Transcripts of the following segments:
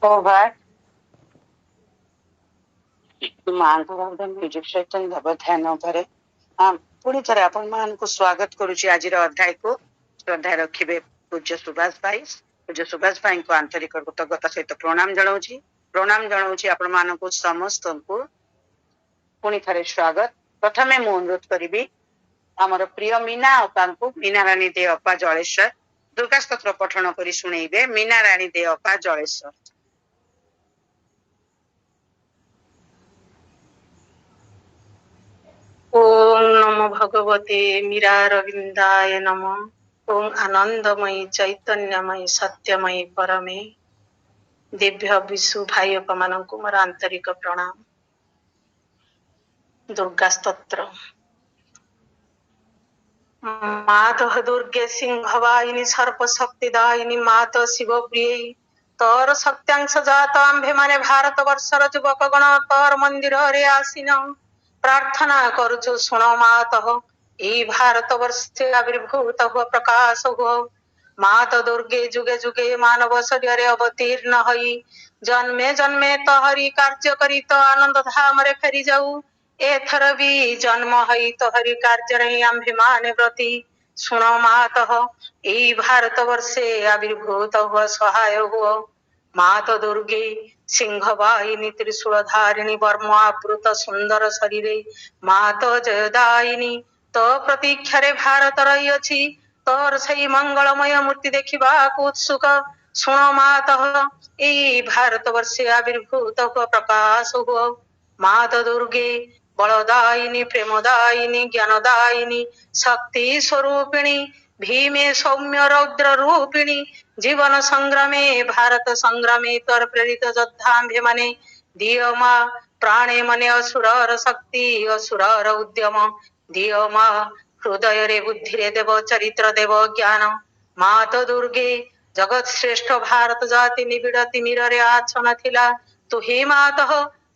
Over music सहित ध्यान करे पुणी थे आपण मान स्वागत करुच्ची आज अध्याय को श्रद्धा रखिए पूज्य सुभाष भाई को आंतरिक कृतज्ञता सहित प्रणाम जनाऊँगी आपण मान समस्त को पुणी थे स्वागत। प्रथमे मु अनुरोध करी आमर प्रिय मीना अपा को मीना राणी दे अपा जलेश्वर दुर्गा स्तोत्र पठन कर शुणेबे। मीना राणी दे अपा जलेश्वर। ओम नमो भगवते मीरारविंदाय नमः। ओम आनंदमयी चैतन्यमयी सत्यमयी परमे दिव्य विशु भाई मान को मोर आंतरिक प्रणाम। दुर्गा स्तोत्र। मात दुर्गे सिंहवाहिनी सर्वशक्तिदायिनी मात शिव प्रिय तोर सत्यांश जात आंभे माने भारत वर्षर युवक गण तोर मंदिर रे आसीन प्रार्थना करुचु शुण मात ई भारत वर्षे आविर्भूत हुआ प्रकाश हुआ। मात दुर्गे जुगे जुगे मानव शरीर अवतीर्ण हई जन्मे जन्मे तहरी कार्य करी तो आनंद धाम रे फेरी जाऊ एथर भी जन्म हई तोहरी कार्य रही आंभिमाने व्रती शुण मात ई भारत वर्षे आविर्भूत हुआ सहाय हुआ। मात दुर्गे सिंह वाहिनी त्रिशूल धारिणी वर्मावृत सुंदर शरीरे मात जयदायिनी तो प्रतीक्षारे भारत रही अछि तोर सही मंगलमय मूर्ति देखा उत्सुक शुण मात ई भारत वर्षे आविर्भूत हुआ प्रकाश हुआ। मात दुर्गे बलदायिनी प्रेमदायिनी ज्ञानदायिनी शक्ति स्वरूपिणी भीमे सौम्य रौद्र रूपिणी जीवन संग्रामे भारत संग्रामे तोर प्रेरित योद्धांभे माने दियो मा प्राणे मने असुरर शक्ति असुरर उद्यम दियो मा हृदय रे बुद्धि रे देव चरित्र देव ज्ञान। मात दुर्गे जगत श्रेष्ठ भारत जाति निबिड़ तिमिर रे आछन थिला तु ही मात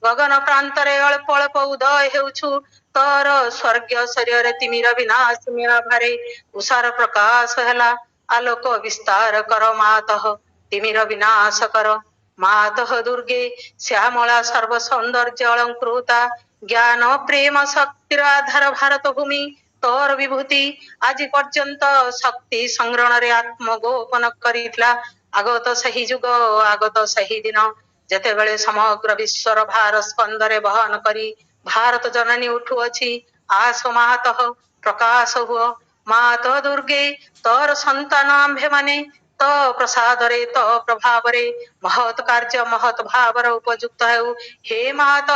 गगन प्रांतरे अल्प अल्प उदय हेउछु तोर स्वर्ग शरीर तिमिर विनाश भारे उषार प्रकाश हेला आलोक विस्तार कर मात तिमिर विनाश कर। मात दुर्गे श्यामला सर्व सौंदर्य अलंकृता ज्ञान प्रेम शक्तिर आधार भारत भूमि तोर विभूति आज पर्यंत शक्ति संग्रहण रे आत्मगोपन करितला आगत सही जुग आगत सही दिन जेतेबेले समग्र विश्वर भार स्कंदरे बहन करी भारत जननी उठुअछि आस मात प्रकाश हुआ। मात दुर्गे तोर संतान आंभे माने तो प्रसाद रे तो प्रभाव रे महत कार्य महत भावर उपयुक्त हेउ हे मात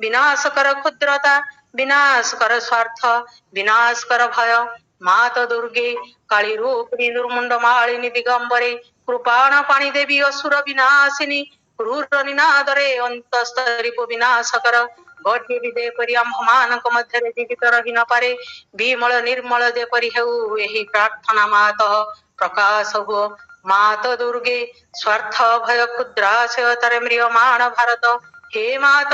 विनाश कर क्षुद्रता विनाश कर स्वार्थ विनाश कर भय। मात दुर्गे काली रूपिणी दुर्मुंड मालिनी दिगंबरे कृपाण पाणी देवी असुर विनाशिनी क्रूर निनादरे अंतस्तरिपु विनाश कर गड्य विदे परि आम्भमानक मध्यरे जीवित रही न पारे विमल निर्मल जेपरि हेउ एही प्रार्थना मात प्रकाश हुओ। मात दुर्गे स्वार्थ भय क्षुद्राशय तरे म्रियमाण भारत हे मात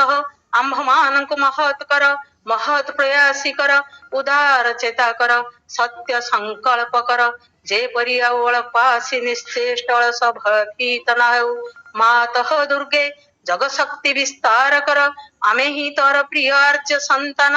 आम्भमानक महत् कर महत् प्रयासी कर उदार चेता कर सत्य संकल्प कर जेपरि आउ अल्पासी निश्चेष्ट अलस भयभीत न हेउ। मात दुर्गे जग शक्ति विस्तार कर आमे ही तोर प्रिय आर्य संतान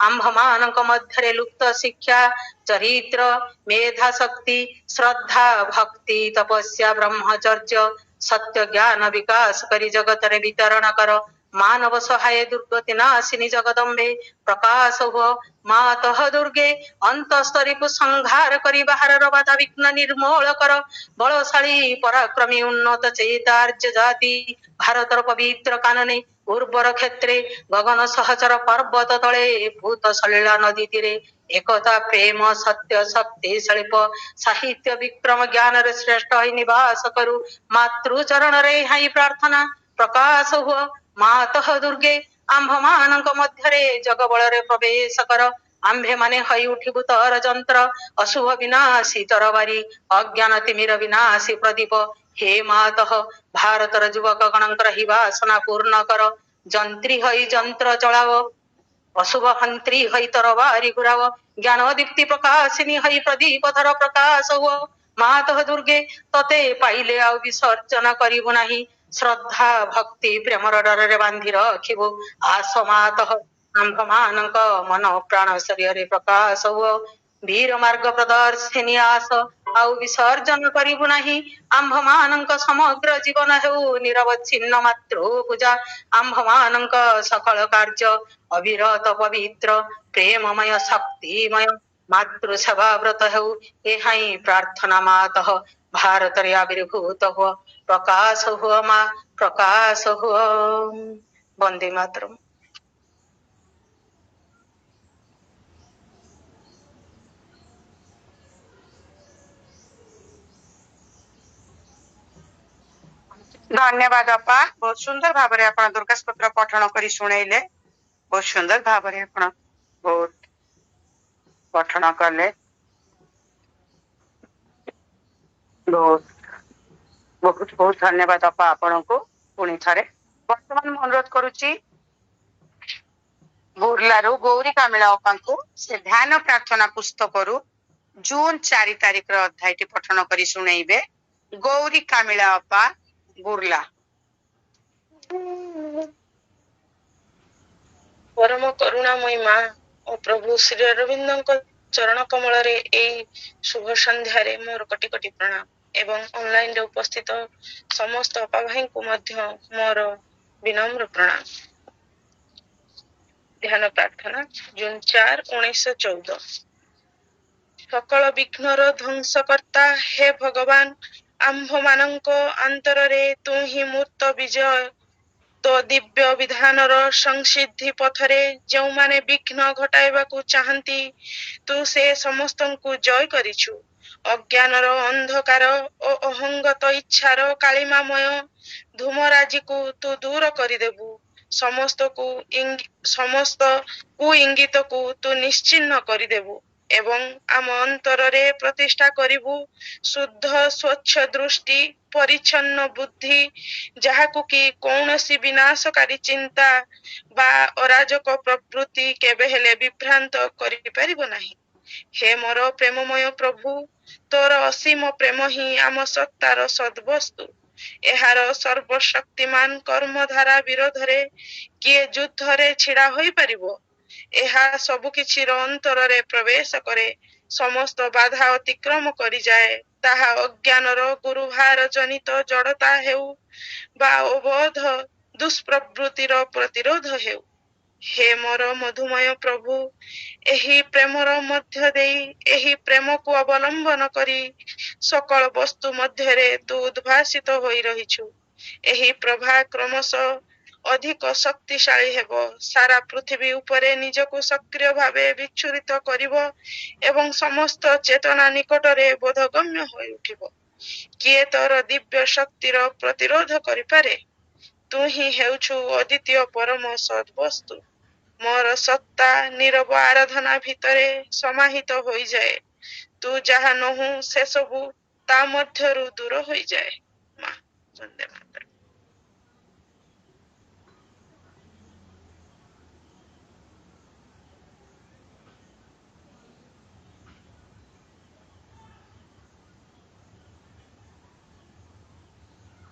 आम्भमानक मध्यरे लुप्त शिक्षा चरित्र मेधा शक्ति श्रद्धा भक्ति तपस्या ब्रह्मचर्य सत्य ज्ञान विकास करी जगत रे वितरण कर मानव सहाय दुर्गति नाशिनी जगदम्बे प्रकाश हुओ। मात दुर्गे अंतस्तरीपु संहार करी बाहर बाधा विघ्न निर्मूल कर बलशाली पराक्रमी उन्नत चेतार्य जाति भारतर पवित्र कानने उर्वर क्षेत्रे गगन सहचर पर्वत तले भूत सलिला नदी तीरे एकता प्रेम सत्य शक्ति शिल्प साहित्य विक्रम ज्ञान रे श्रेष्ठ ही निवास करू मातृचरण रे हाई प्रार्थना प्रकाश हुआ। मात दुर्गे आम्भमानक मध्यरे जगबल रे प्रवेश कर आंभे माने हई उठिबु तोर जंत्र अशुभ विनाशी तरवारी अज्ञान तिमिर विनाशी प्रदीप हे मात भारतर युवक गणंकर ही वासना पूर्ण कर जंत्री हई जंत्र चलाओ अशुभ हंत्री हई तरवारी घुराव ज्ञान दीप्ति प्रकाशिनी हई प्रदीप धर प्रकाश हुओ। ମାତଃ ଦୁର୍ଗେ ତତେ ପାଇଲେ ଆଉ ବିସର୍ଜନ କରିବୁ ନାହିଁ। ଶ୍ରଦ୍ଧା ଭକ୍ତି ପ୍ରେମର ଡରରେ ବାନ୍ଧି ରଖିବୁ। ଆସ ମାତଃ ଆମ୍ଭମାନଙ୍କ ମନ ପ୍ରାଣ ଶରୀରରେ ପ୍ରକାଶ ହୁଅ। ବୀର ମାର୍ଗ ପ୍ରଦର୍ଶିନୀ ଆସ ଆଉ ବିସର୍ଜନ କରିବୁ ନାହିଁ। ଆମ୍ଭମାନଙ୍କ ସମଗ୍ର ଜୀବନ ହେଉ ନିରବଚ୍ଛିନ୍ନ ମାତୃ ପୂଜା। ଆମ୍ଭମାନଙ୍କ ସକଳ କାର୍ଯ୍ୟ ଅବିରତ ପବିତ୍ର ପ୍ରେମମୟ ଶକ୍ତିମୟ ମାତୃ ସେବା ବ୍ରତ ହେଉ। ଏହା ହିଁ ପ୍ରାର୍ଥନା ମାତଃ ଭାରତରେ ଆବିର୍ଭୂତ ହୁଅ। ପ୍ରକାଶ ହୁଅ ମା ପ୍ରକାଶ ହୁଅ। ବନ୍ଦେ ମାତରମ୍। ଧନ୍ୟବାଦ ଅପା, ବହୁତ ସୁନ୍ଦର ଭାବରେ ଆପଣ ଦୁର୍ଗା ସ୍ତୋତ୍ର ପଠନ କରି ଶୁଣେଇଲେ। ବହୁତ ସୁନ୍ଦର ଭାବରେ ଆପଣ ବହୁତ ପଠନ କଲେ। ବହୁତ ବହୁତ ବହୁତ ଧନ୍ୟବାଦ ଅପା ଆପଣଙ୍କୁ ପୁଣି ଥରେ। ବର୍ତ୍ତମାନ ମୁଁ ଅନୁରୋଧ କରୁଛି ବୁର୍ଲାରୁ ଗୌରୀ କାମିଳା ଅପାଙ୍କୁ ସେ ଧ୍ୟାନ ପ୍ରାର୍ଥନା ପୁସ୍ତକରୁ ଜୁନ 4 ତାରିଖର ଅଧ୍ୟାୟଟି ପଠନ କରି ଶୁଣେଇବେ। ଗୌରୀ କାମିଳା ଅପା, ବୁର୍ଲା। ପରମ କରୁଣାମୟୀ ମା ଓ ପ୍ରଭୁ ଶ୍ରୀ ଅରବିନ୍ଦଙ୍କ ଚରଣ କମଳରେ ଏଇ ଶୁଭ ସନ୍ଧ୍ୟାରେ ମୋର କୋଟି କୋଟି ପ୍ରଣାମ ଏବଂ ଅନଲାଇନରେ ଉପସ୍ଥିତ ସମସ୍ତ ଅପା ଭାଇଙ୍କୁ ମଧ୍ୟ ମୋର ବିନମ୍ର ପ୍ରଣାମ। ଧ୍ୟାନ ପ୍ରାର୍ଥନା ଜୁନ 4, 1914। ସକଳ ବିଘ୍ନର ଧ୍ୱଂସକର୍ତ୍ତା ହେ ଭଗବାନ, ଆମ୍ଭମାନଙ୍କ ଅନ୍ତରରେ ତୁ ହିଁ ମୂର୍ତ୍ତ ବିଜୟ। ତୋ ଦିବ୍ୟ ବିଧାନର ସଂସିଦ୍ଧି ପଥରେ ଯେଉଁମାନେ ବିଘ୍ନ ଘଟାଇବାକୁ ଚାହାନ୍ତି, ତୁ ସେ ସମସ୍ତଙ୍କୁ ଜୟ କରିଛୁ। ଅଜ୍ଞାନର ଅନ୍ଧକାର ଓ ଅହଙ୍ଗତ ଇଚ୍ଛାର କାଳିମାମୟ ଧୂମରାଜିକୁ ତୁ ଦୂର କରିଦେବୁ। ସମସ୍ତ କୁଇଙ୍ଗିତକୁ ତୁ ନିଶ୍ଚିହ୍ନ କରିଦେବୁ ଏବଂ ଆମ ଅନ୍ତରରେ ପ୍ରତିଷ୍ଠା କରିବୁ ଶୁଦ୍ଧ ସ୍ୱଚ୍ଛ ଦୃଷ୍ଟି, ପରିଚ୍ଛନ୍ନ ବୁଦ୍ଧି, ଯାହାକୁ କି କୌଣସି ବିନାଶକାରୀ ଚିନ୍ତା ବା ଅରାଜକ ପ୍ରବୃତ୍ତି କେବେ ହେଲେ ବିଭ୍ରାନ୍ତ କରିପାରିବ ନାହିଁ। ହେ ମୋର ପ୍ରେମମୟ ପ୍ରଭୁ, ତୋର ଅସୀମ ପ୍ରେମ ହିଁ ଆମ ସତ୍ତାର ସଦ୍ବସ୍ତୁ। ଏହାର ସର୍ବଶକ୍ତିମାନ କର୍ମଧାରା ବିରୋଧରେ କିଏ ଯୁଦ୍ଧରେ ଛିଡା ହୋଇପାରିବ? ଏହା ସବୁ କିଛିର ଅନ୍ତରରେ ପ୍ରବେଶ କରେ, ସମସ୍ତ ବାଧା ଅତିକ୍ରମ କରିଯାଏ। ତାହା ଅଜ୍ଞାନର ଗୁରୁଭାର ଜନିତ ଜଡତା ହେଉ ବା ଅବୋଧ ଦୁଷ୍ପ୍ରବୃତ୍ତିର ପ୍ରତିରୋଧ ହେଉ। ହେ ମୋର ମଧୁମୟ ପ୍ରଭୁ, ଏହି ପ୍ରେମର ମଧ୍ୟ ଦେଇ ଏହି ପ୍ରେମକୁ ଅବଲମ୍ବନ କରି ସକଳ ବସ୍ତୁ ମଧ୍ୟରେ ତୁ ଉଦ୍ଭାସିତ ହୋଇ ରହିଛୁ। ଏହି ପ୍ରଭା କ୍ରମଶଃ ଅଧିକ ଶକ୍ତିଶାଳୀ ହେବ, ସାରା ପୃଥିବୀ ଉପରେ ନିଜକୁ ସକ୍ରିୟ ଭାବେ ବିଚ୍ଛୁରିତ କରିବ ଏବଂ ସମସ୍ତ ଚେତନା ନିକଟରେ ବୋଧଗମ୍ୟ ହୋଇ ଉଠିବ। କିଏ ତୋର ଦିବ୍ୟ ଶକ୍ତିର ପ୍ରତିରୋଧ କରିପାରେ? ତୁ ହିଁ ହେଉଛୁ ଅଦ୍ୱିତୀୟ ପରମ ସଦ୍ବସ୍ତୁ। ମୋର ସତ୍ତା ନିରବ ଆରାଧନା ଭିତରେ ସମାହିତ ହୋଇଯାଏ। ତୁ ଯାହା ନୋହୁଁ ସେସବୁ ତା ମଧ୍ୟରୁ ଦୂର ହୋଇଯାଏ। ମା ବନ୍ଦେ ମାତରମ୍।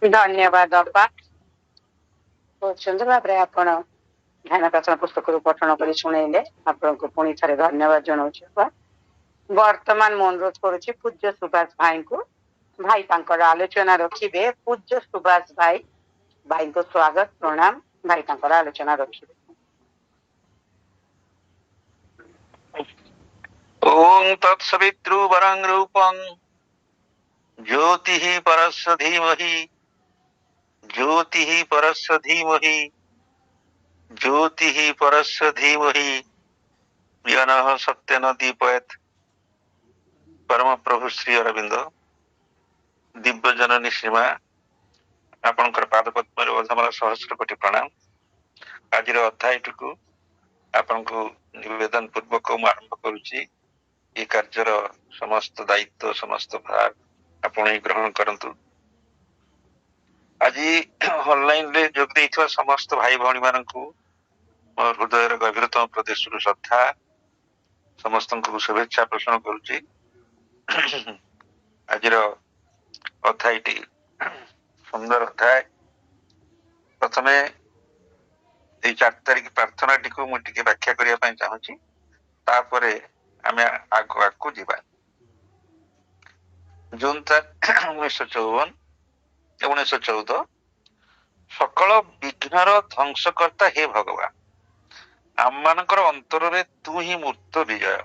ଧନ୍ୟବାଦ ଅପା, ବହୁତ ସୁନ୍ଦର ଭାବରେ ଆପଣ ଧ୍ୟାନ ପ୍ରାର୍ଥନା ପୁସ୍ତକରୁ ପଠନ କରି ଶୁଣେଇଲେ। ଆପଣଙ୍କୁ ପୁଣି ଥରେ ଧନ୍ୟବାଦ ଜଣାଉଛି ଅପା। ବର୍ତ୍ତମାନ ମୁଁ ଅନୁରୋଧ କରୁଛି ପୂଜ୍ୟ ସୁଭାଷ ଭାଇଙ୍କୁ, ଭାଇ ତାଙ୍କର ଆଲୋଚନା ରଖିବେ। ପୂଜ୍ୟ ସୁଭାଷ ଭାଇ, ଭାଇଙ୍କୁ ସ୍ୱାଗତ ପ୍ରଣାମ। ଭାଇ ତାଙ୍କର ଆଲୋଚନା ରଖିବେ। ओम तत्सवितृवरं रूपं ज्योतिः परस्य धीमहि ज्योतिः परस्य धीमहि ज्योतिः परस्य धीमहि यनः सत्येन दीपयेत्। परम प्रभु श्री अरविंद दिव्य जननी श्रीमा आपणकर पाद पद्मरे अधमर सहस्र कोटि प्रणाम। आज अध्यायटू आपनको निवेदन पूर्वक मैं आरंभ करुच्ची। ये कार्यर समस्त दायित्व समस्त भार आपण ही ग्रहण करंतु। आज ऑनलाइन रे जोग देइथवा समस्त भाई भौणी माननकु मोर हृदयर गभीरतम प्रदेशरु श्रद्धा, समस्त को शुभेच्छा प्रदान करुच्ची। ଆଜିର ଅଧ୍ୟାୟଟି ସୁନ୍ଦର ଅଧ୍ୟାୟ। ପ୍ରଥମେ ଏଇ 4 ତାରିଖ ପ୍ରାର୍ଥନାଟିକୁ ମୁଁ ଟିକେ ବ୍ୟାଖ୍ୟା କରିବା ପାଇଁ ଚାହୁଁଛି, ତାପରେ ଆମେ ଆଗକୁ ଯିବା। ଜୁନ୍ 4, 1914 ସକଳ ବିଘ୍ନର ଧ୍ୱଂସକର୍ତ୍ତା ହେ ଭଗବାନ, ଆମମାନଙ୍କର ଅନ୍ତରରେ ତୁ ହିଁ ମୂର୍ତ୍ତ ବିଜୟ।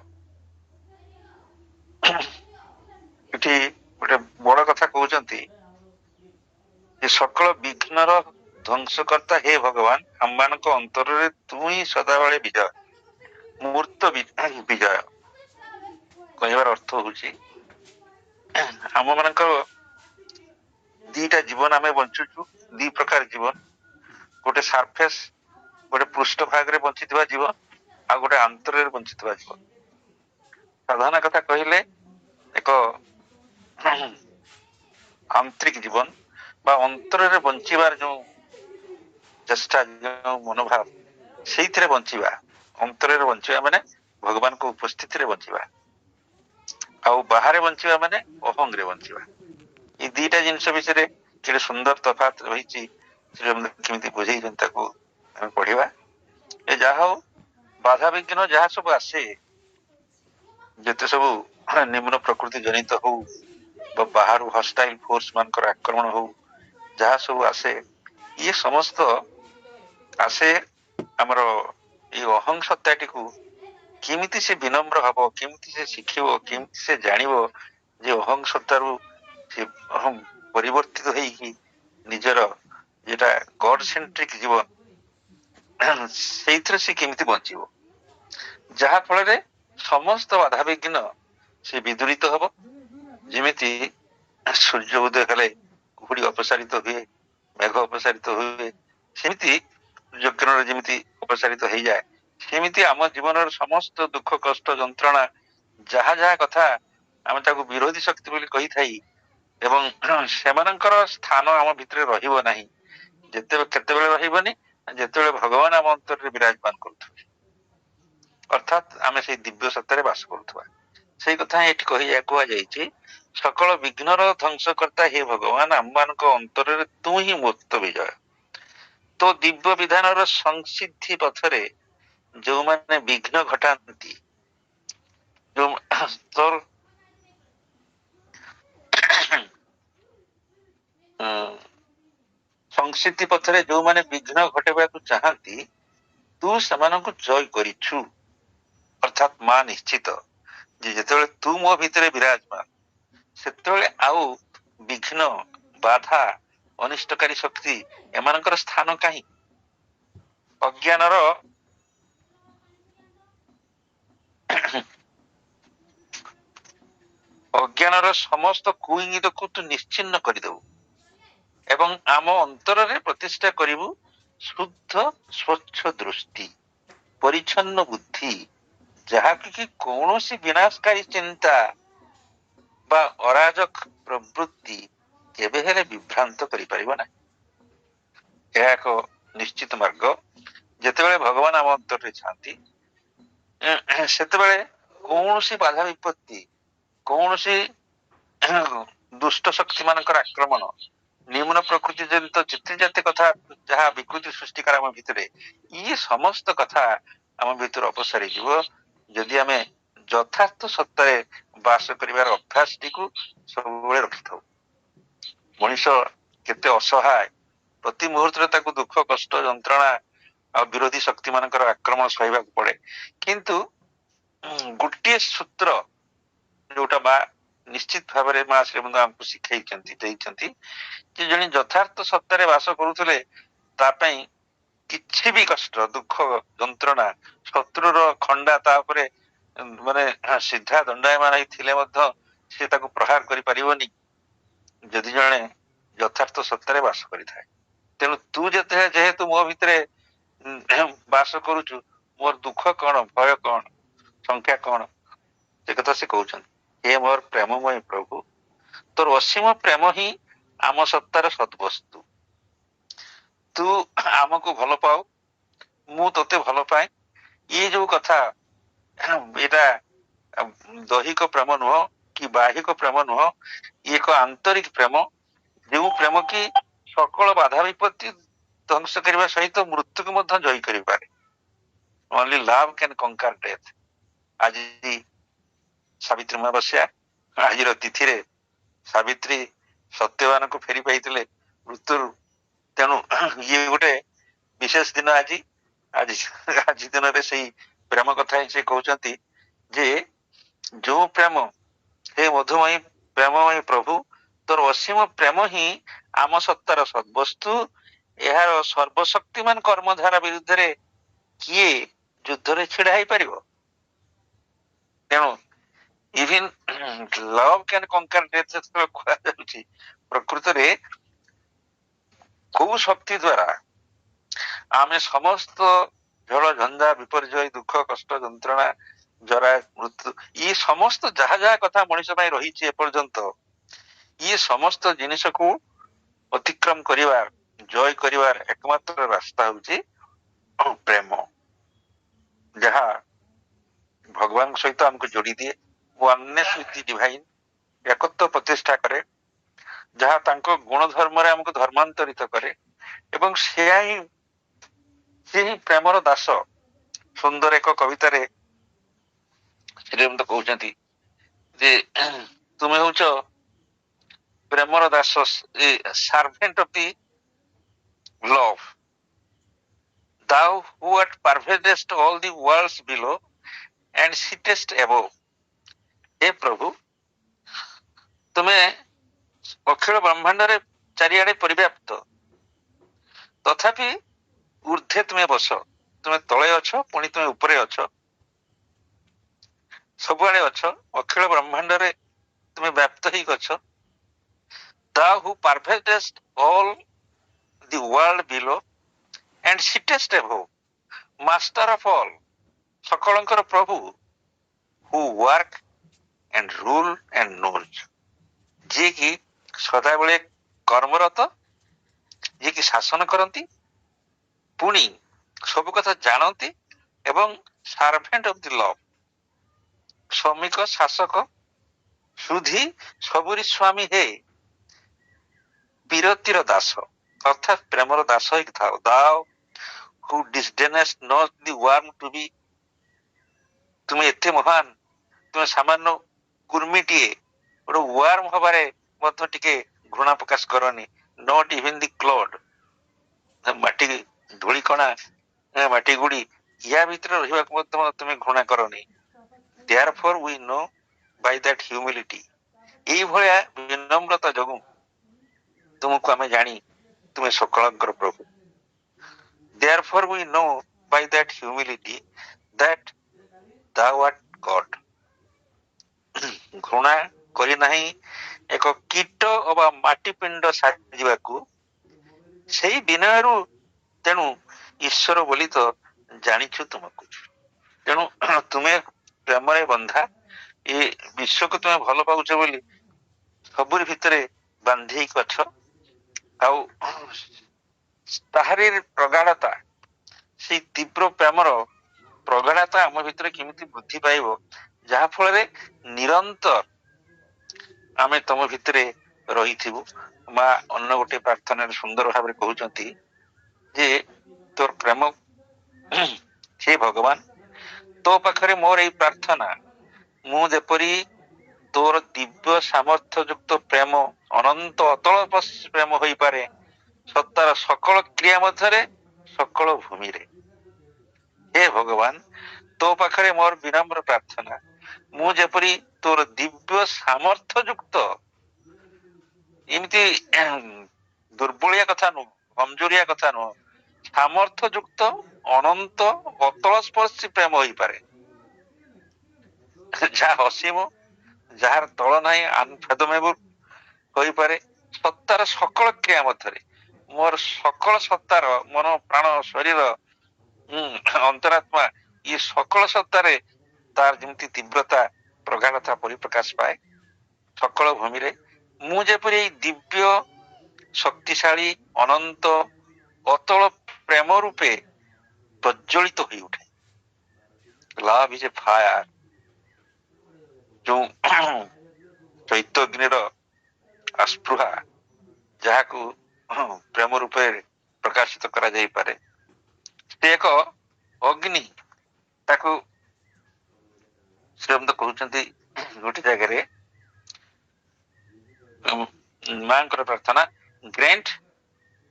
ଏଠି ଗୋଟେ ବଡ କଥା କହୁଛନ୍ତି ଯେ ସକଳ ବିଘ୍ନର ଧ୍ୱଂସକର୍ତ୍ତା ହେ ଭଗବାନ, ଆମମାନଙ୍କ ଅନ୍ତରରେ ତୁ ହିଁ ସଦାବେଳେ ବିଜୟ, ମୂର୍ତ୍ତ ବିଜୟ। କହିବାର ଅର୍ଥ ହଉଛି ଆମ ମାନଙ୍କର ଦିଟା ଜୀବନ ଆମେ ବଞ୍ଚୁଛୁ, ଦି ପ୍ରକାର ଜୀବନ। ଗୋଟେ ସାରଫେସ୍, ଗୋଟେ ପୃଷ୍ଠ ଭାଗରେ ବଞ୍ଚିଥିବା ଜୀବନ, ଆଉ ଗୋଟେ ଅନ୍ତରରେ ବଞ୍ଚିଥିବା ଜୀବନ। ସାଧାରଣ କଥା କହିଲେ ଏକ ଆନ୍ତରିକ ଜୀବନ ବା ଅନ୍ତରରେ ବଞ୍ଚିବାର ଯୋଉ ଚେଷ୍ଟା, ଯୋଉ ମନୋଭାବ, ସେଇଥିରେ ବଞ୍ଚିବା। ଅନ୍ତରରେ ବଞ୍ଚିବା ମାନେ ଭଗବାନଙ୍କ ଉପସ୍ଥିତିରେ ବଞ୍ଚିବା, ଆଉ ବାହାରେ ବଞ୍ଚିବା ମାନେ ଅହଂରେ ବଞ୍ଚିବା। ଏଇ ଦିଟା ଜିନିଷ ବିଷୟରେ କେତେ ସୁନ୍ଦର ତଫାତ ରହିଛି, କେମିତି ବୁଝେଇଛନ୍ତି ତାକୁ ଆମେ ପଢିବା। ଏ ଯାହା ହଉ, ବାଧା ବିଘ୍ନ ଯାହା ସବୁ ଆସେ, ଯେତେ ସବୁ ନିମ୍ନ ପ୍ରକୃତି ଜନିତ ହଉ ବା ବାହାରୁ ହଷ୍ଟାଇଲ ଫୋର୍ସ ମାନଙ୍କର ଆକ୍ରମଣ ହଉ, ଯାହା ସବୁ ଆସେ, ଇଏ ସମସ୍ତ ଆସେ ଆମର ଏଇ ଅହଂ ସତ୍ତାଟିକୁ କେମିତି ସେ ବିନମ୍ର ହବ, କେମିତି ସେ ଶିଖିବ, କେମିତି ସେ ଜାଣିବ ଯେ ଅହଂ ସତ୍ତାରୁ ସେ ପରିବର୍ତ୍ତିତ ହେଇକି ନିଜର ଯେଟା ଗଡ ସେଣ୍ଟ୍ରିକ ଜୀବନ, ସେଇଥିରେ ସେ କେମିତି ବଞ୍ଚିବ, ଯାହା ଫଳରେ ସମସ୍ତ ବାଧାବିଘ୍ନ ସେ ବିଦୂରିତ ହବ। ଯେମିତି ସୂର୍ଯ୍ୟ ଉଦୟ କଲେ କୁହୁଡି ଅପସାରିତ ହୁଏ, ମେଘ ଅପସାରିତ ହୁଏ, ସେମିତି ସୂର୍ଯ୍ୟକିରଣ ଯେମିତି ଅପସାରିତ ହେଇଯାଏ, ସେମିତି ଆମ ଜୀବନର ସମସ୍ତ ଦୁଃଖ କଷ୍ଟ ଯନ୍ତ୍ରଣା ଯାହା ଯାହା କଥା ଆମେ ତାକୁ ବିରୋଧୀ ଶକ୍ତି ବୋଲି କହିଥାଇ, ଏବଂ ସେମାନଙ୍କର ସ୍ଥାନ ଆମ ଭିତରେ ରହିବ ନାହିଁ। କେତେବେଳେ ରହିବନି, ଯେତେବେଳେ ଭଗବାନ ଆମ ଅନ୍ତରରେ ବିରାଜମାନ କରୁଥିବେ, ଅର୍ଥାତ୍ ଆମେ ସେଇ ଦିବ୍ୟ ସତ୍ତାରେ ବାସ କରୁଥିବା। ସେଇ କଥା ଏଠି କୁହାଯାଇଛି, ସକଳ ବିଘ୍ନର ଧ୍ୱଂସକର୍ତ୍ତା ହେ ଭଗବାନ, ଆମମାନଙ୍କ ଅନ୍ତରରେ ତୁ ହିଁ ମୂର୍ତ୍ତ ବିଜୟ। ତୋ ଦିବ୍ୟ ବିଧାନର ସଂସିଦ୍ଧି ପଥରେ ଯୋଉମାନେ ବିଘ୍ନ ଘଟାନ୍ତି, ତୋର ସଂସିଦ୍ଧି ପଥରେ ଯୋଉମାନେ ବିଘ୍ନ ଘଟାଇବାକୁ ଚାହାନ୍ତି, ତୁ ସେମାନଙ୍କୁ ଜୟ କରିଛୁ। ଅର୍ଥାତ୍ ମା ନିଶ୍ଚିତ ଯେ ଯେତେବେଳେ ତୁ ମୋ ଭିତରେ ବିରାଜମାନ, ସେତେବେଳେ ଆଉ ବିଘ୍ନ, ବାଧା, ଅନିଷ୍ଟକାରୀ ଶକ୍ତି ଏମାନଙ୍କର ସ୍ଥାନ କାହିଁ? ଅଜ୍ଞାନର ସମସ୍ତ କୁଇଙ୍ଗିତକୁ ତୁ ନିଶ୍ଚିନ୍ନ କରିଦେବୁ ଏବଂ ଆମ ଅନ୍ତରରେ ପ୍ରତିଷ୍ଠା କରିବୁ ଶୁଦ୍ଧ ସ୍ୱଚ୍ଛ ଦୃଷ୍ଟି, ପରିଚ୍ଛନ୍ନ ବୁଦ୍ଧି, ଯାହାକି କି କୌଣସି ବିନାଶକାରୀ ଚିନ୍ତା ବା ଅରାଜକ ପ୍ରବୃତ୍ତି କେବେ ହେଲେ ବିଭ୍ରାନ୍ତ କରିପାରିବ ନାହିଁ। ଏହା ଏକ ନିଶ୍ଚିତ ମାର୍ଗ। ଯେତେବେଳେ ଭଗବାନ ଆମ ଅନ୍ତରରେ ଥାନ୍ତି, ସେତେବେଳେ କୌଣସି ବାଧା ବିପତ୍ତି, କୌଣସି ଦୁଷ୍ଟ ଶକ୍ତି ମାନଙ୍କର ଆକ୍ରମଣ, ନିମ୍ନ ପ୍ରକୃତି ଜନିତ ଯେତେ ଯେତେ କଥା ଯାହା ବିକୃତି ସୃଷ୍ଟିକାର ଆମ ଭିତରେ, ଇଏ ସମସ୍ତ କଥା ଆମ ଭିତରୁ ଅପସାରି ଯିବ ଯଦି ଆମେ ଯଥାର୍ଥ ସତ୍ତାରେ ବାସ କରିବାର ଅଭ୍ୟାସଟିକୁ ସବୁବେଳେ ରଖିଥାଉ। ମଣିଷ କେତେ ଅସହାୟ, ପ୍ରତି ମୁହୂର୍ତ୍ତରେ ତାକୁ ଦୁଃଖ କଷ୍ଟ ଯନ୍ତ୍ରଣା ଆଉ ବିରୋଧୀ ଶକ୍ତି ମାନଙ୍କର ଆକ୍ରମଣ ସହିବାକୁ ପଡେ। କିନ୍ତୁ ଗୋଟିଏ ସୂତ୍ର ଯୋଉଟା ମା ନିଶ୍ଚିତ ଭାବରେ ମା ଶ୍ରୀମନ୍ତ ଆମକୁ ଶିଖେଇଛନ୍ତି, ଦେଇଛନ୍ତି, ଯେ ଜଣେ ଯଥାର୍ଥ ସତ୍ତାରେ ବାସ କରୁଥିଲେ ତା ପାଇଁ କିଛି ବି କଷ୍ଟ, ଦୁଃଖ, ଯନ୍ତ୍ରଣା, ଶତ୍ରୁର ଖଣ୍ଡା ତା ଉପରେ ମାନେ ସିଧା ଦଣ୍ଡାୟମାନ ହେଇ ଥିଲେ ମଧ୍ୟ ସେ ତାକୁ ପ୍ରହାର କରିପାରିବନି ଯଦି ଜଣେ ଯଥାର୍ଥ ସତ୍ତାରେ ବାସ କରିଥାଏ। ତେଣୁ ତୁ ଯେହେତୁ ମୋ ଭିତରେ ବାସ କରୁଛୁ, ମୋର ଦୁଃଖ କଣ, ଭୟ କଣ, ସଂଖ୍ୟା କଣ, ସେ କଥା ସେ କହୁଛନ୍ତି। ହେ ମୋର ପ୍ରେମମୟ ପ୍ରଭୁ, ତୋର ଅସୀମ ପ୍ରେମ ହିଁ ଆମ ସତ୍ତାର ସଦ୍ବସ୍ତୁ। ତୁ ଆମକୁ ଭଲ ପାଉ, ମୁଁ ତୋତେ ଭଲ ପାଏ, ଇଏ ଯୋଉ କଥା, ଏଇଟା ଦୈହିକ ପ୍ରେମ ନୁହଁ କି ବାହିକ ପ୍ରେମ ନୁହଁ, ଇଏ ଏକ ଆନ୍ତରିକ ପ୍ରେମ, ଯେଉଁ ପ୍ରେମ କି ସକଳ ବାଧା ବିପତ୍ତି ଧ୍ୱଂସ କରିବା ସହିତ ମୃତ୍ୟୁକୁ ମଧ୍ୟ ଜୟ କରିପାରେ। Only love can conquer death. ଆଜି ସାବିତ୍ରୀ ଅମାବାସ୍ୟା, ଆଜିର ତିଥିରେ ସାବିତ୍ରୀ ସତ୍ୟବାନଙ୍କୁ ଫେରି ପାଇଥିଲେ ମୃତ୍ୟୁରୁ। ତେଣୁ ଇଏ ଗୋଟେ ବିଶେଷ ଦିନ ଆଜି। ଆଜି ଦିନରେ ସେଇ ପ୍ରେମ କଥା ହିଁ ସେ କହୁଛନ୍ତି ଯେ ଯୋଉ ପ୍ରେମ, ହେ ମଧୁମୟୀ ପ୍ରେମମୟୀ ପ୍ରଭୁ, ତୋର ଅସୀମ ପ୍ରେମ ହିଁ ଆମ ସତ୍ତାର ସଦ୍ବସ୍ତୁ। ଏହାର ସର୍ବଶକ୍ତିମାନ କର୍ମଧାରା ବିରୁଦ୍ଧରେ କିଏ ଯୁଦ୍ଧରେ ଛିଡା ହେଇପାରିବ? ତେଣୁ even love can conquer death ଯେତେବେଳେ କୁହାଯାଉଛି, ପ୍ରକୃତରେ କୋଉ ଶକ୍ତି ଦ୍ଵାରା ଆମେ ସମସ୍ତ ଝଡ଼ ଝଞ୍ଜା ବିପର୍ଯ୍ୟୟ ଦୁଃଖ କଷ୍ଟ ଯନ୍ତ୍ରଣା ଜରା ମୃତ୍ୟୁ ଇଏ ସମସ୍ତ ଯାହା ଯାହା କଥା ମଣିଷ ପାଇଁ ରହିଛି ଏପର୍ଯ୍ୟନ୍ତ, ଇଏ ସମସ୍ତ ଜିନିଷକୁ ଅତିକ୍ରମ କରିବାର, ଜୟ କରିବାର ଏକମାତ୍ର ରାସ୍ତା ହଉଛି ପ୍ରେମ, ଯାହା ଭଗବାନଙ୍କ ସହିତ ଆମକୁ ଯୋଡି ଦିଏ, ୱାନନେସ୍ ୱିଥ୍ ଦି ଡିଭାଇନ୍, ଏକତ୍ଵ ପ୍ରତିଷ୍ଠା କରେ, ଯାହା ତାଙ୍କ ଗୁଣ ଧର୍ମରେ ଆମକୁ ଧର୍ମାନ୍ତରିତ କରେ। ଏବଂ ସେ ହିଁ ପ୍ରେମର ଦାସ। ସୁନ୍ଦର ଏକ କବିତାରେ ଶ୍ରୀରାମ କହୁଛନ୍ତି ଯେ ତୁମେ ହଉଛ ପ୍ରେମର ଦାସ, servant of the love, thou who art pervadest all the worlds below and sittest above। हे ପ୍ରଭୁ, ତୁମେ ଅଖିଳ ବ୍ରହ୍ମାଣ୍ଡରେ ଚାରିଆଡେ ପରିବ୍ୟାପ୍ତ, ତଥାପି ଊର୍ଦ୍ଧ୍ୱେ ତୁମେ ବସ। ତୁମେ ତଳେ ଅଛ, ପୁଣି ତୁମେ ଉପରେ ଅଛ, ସବୁଆଡେ ଅଛ, ଅଖିଳ ବ୍ରହ୍ମାଣ୍ଡରେ ତୁମେ ବ୍ୟାପ୍ତ ହେଇକି ଅଛ। thou who pervadest all the world below and sittest above, master of all, ସକଳଙ୍କର ପ୍ରଭୁ, who work and rule and knows, ଯିଏକି ସଦାବେଳେ କର୍ମରତ, ଯିଏକି ଶାସନ କରନ୍ତି, ପୁଣି ସବୁ କଥା ଜାଣନ୍ତି, ଏବଂ ସାର୍ଭେଣ୍ଟ ଅଫ ଦି ଲଭ୍, ଶ୍ରମିକ ଶାସକ ସୁଧୀ ସବୁରି ସ୍ୱାମୀ ହେ, ବିରତିର ଦାସ, ଅର୍ଥାତ ପ୍ରେମର ଦାସ ହେଇକି ଥାଉ। thou who disdainest not the worm to be, ତୁମେ ଏତେ ମହାନ, ତୁମେ ସାମାନ୍ୟ କୁର୍ମିଟିଏ, ଗୋଟେ ୱାର୍ମ ହବାରେ ମଧ୍ୟ ଟିକେ ଘୃଣା ପ୍ରକାଶ କରନି। ନଟ୍ ଇଭେନ୍ ଦି କ୍ଲଡ୍, ମାଟି ଧୂଳି କଣା, ମାଟି ଗୁଡି, ୟା ଭିତରେ ରହିବାକୁ ମଧ୍ୟ ତୁମେ ଘୃଣା କରନି। therefore we know by that humility, ଏଇଭଳିଆ ବିନମ୍ରତା ଯୋଗୁଁ ତୁମକୁ ଆମେ ଜାଣି ତୁମେ ସକଳଙ୍କର ପ୍ରଭୁ। therefore we know by that humility that thou art God। ଘୃଣା କରି ନାହିଁ ଏକ କୀଟ ଅବା ମାଟି ପିଣ୍ଡ ସାଜିବାକୁ, ସେଇ ବିନୟରୁ ତେଣୁ ଈଶ୍ୱର ବୋଲି ତ ଜାଣିଛୁ ତୁମକୁ। ତେଣୁ ତୁମେ ପ୍ରେମରେ ବନ୍ଧା, ଏ ବିଶ୍ୱକୁ ତୁମେ ଭଲ ପାଉଛ ବୋଲି ସବୁରି ଭିତରେ ବାନ୍ଧି ହେଇକି ଅଛ। ଆଉ ତାହାରି ପ୍ରଗାଢ଼ତା, ସେଇ ତୀବ୍ର ପ୍ରେମର ପ୍ରଗାଢ଼ତା ଆମ ଭିତରେ କେମିତି ବୃଦ୍ଧି ପାଇବ, ଯାହା ଫଳରେ ନିରନ୍ତର ଆମେ ତମ ଭିତରେ ରହିଥିବୁ। ମା ଅନ୍ୟ ଗୋଟେ ପ୍ରାର୍ଥନାରେ ସୁନ୍ଦର ଭାବରେ କହୁଛନ୍ତି ଯେ ତୋର ପ୍ରେମ, ହେ ଭଗବାନ, ତୋ ପାଖରେ ମୋର ଏଇ ପ୍ରାର୍ଥନା, ମୁଁ ଯେପରି ତୋର ଦିବ୍ୟ ସାମର୍ଥ୍ୟ ଯୁକ୍ତ ପ୍ରେମ, ଅନନ୍ତ ଅତଳ ପ୍ରେମ ହୋଇପାରେ ସତ୍ତାର ସକଳ କ୍ରିୟା ମଧ୍ୟରେ, ସକଳ ଭୂମିରେ। ହେ ଭଗବାନ, ତୋ ପାଖରେ ମୋର ବିନମ୍ର ପ୍ରାର୍ଥନା, ମୁଁ ଯେପରି ତୋର ଦିବ୍ୟ ସାମର୍ଥ୍ୟ ଯୁକ୍ତ, ଏମିତି ଦୁର୍ବଳିଆ କଥା ନୁହଁ, କମଜୋରିଆ କଥା ନୁହଁ, ସାମର୍ଥ୍ୟ ଯୁକ୍ତ ଅନନ୍ତ ଅତଳ ସ୍ପର୍ଶୀ ପ୍ରେମ ହେଇପାରେ, ଯାହା ଅସୀମ, ଯାହାର ତଳ ନାହିଁ, ଅନଫେଥୋମେବଲ୍ ହୋଇପାରେ ସତ୍ତାର ସକଳ କ୍ରିୟା ମଧ୍ୟରେ। ମୋର ସକଳ ସତ୍ତାର ମନ ପ୍ରାଣ ଶରୀର ଅନ୍ତରାତ୍ମା, ଇଏ ସକଳ ସତ୍ତାରେ ତାର ଯେମିତି ତୀବ୍ରତା ପ୍ରଗାଢ଼ତା ପରିପ୍ରକାଶ ପାଏ ସକଳ ଭୂମିରେ, ମୁଁ ଯେପରି ଏଇ ଦିବ୍ୟ ଶକ୍ତିଶାଳୀ ଅନନ୍ତ ଅତଳ ପ୍ରେମ ରୂପେ ପ୍ରଜ୍ୱଳିତ ହୋଇ ଉଠେ। ଲଭ୍ ଇଜ ଏ ଫାୟାର, ଯୋଉ ଚୈତନ୍ୟର ଆସ୍ପୃହା ଯାହାକୁ ପ୍ରେମ ରୂପେ ପ୍ରକାଶିତ କରାଯାଇପାରେ, ସେ ଏକ ଅଗ୍ନି। ତାକୁ ଶ୍ରୀରାମ କହୁଛନ୍ତି ଗୋଟେ ଜାଗାରେ ମାଙ୍କର ପ୍ରାର୍ଥନା, ଗ୍ରାଣ୍ଟ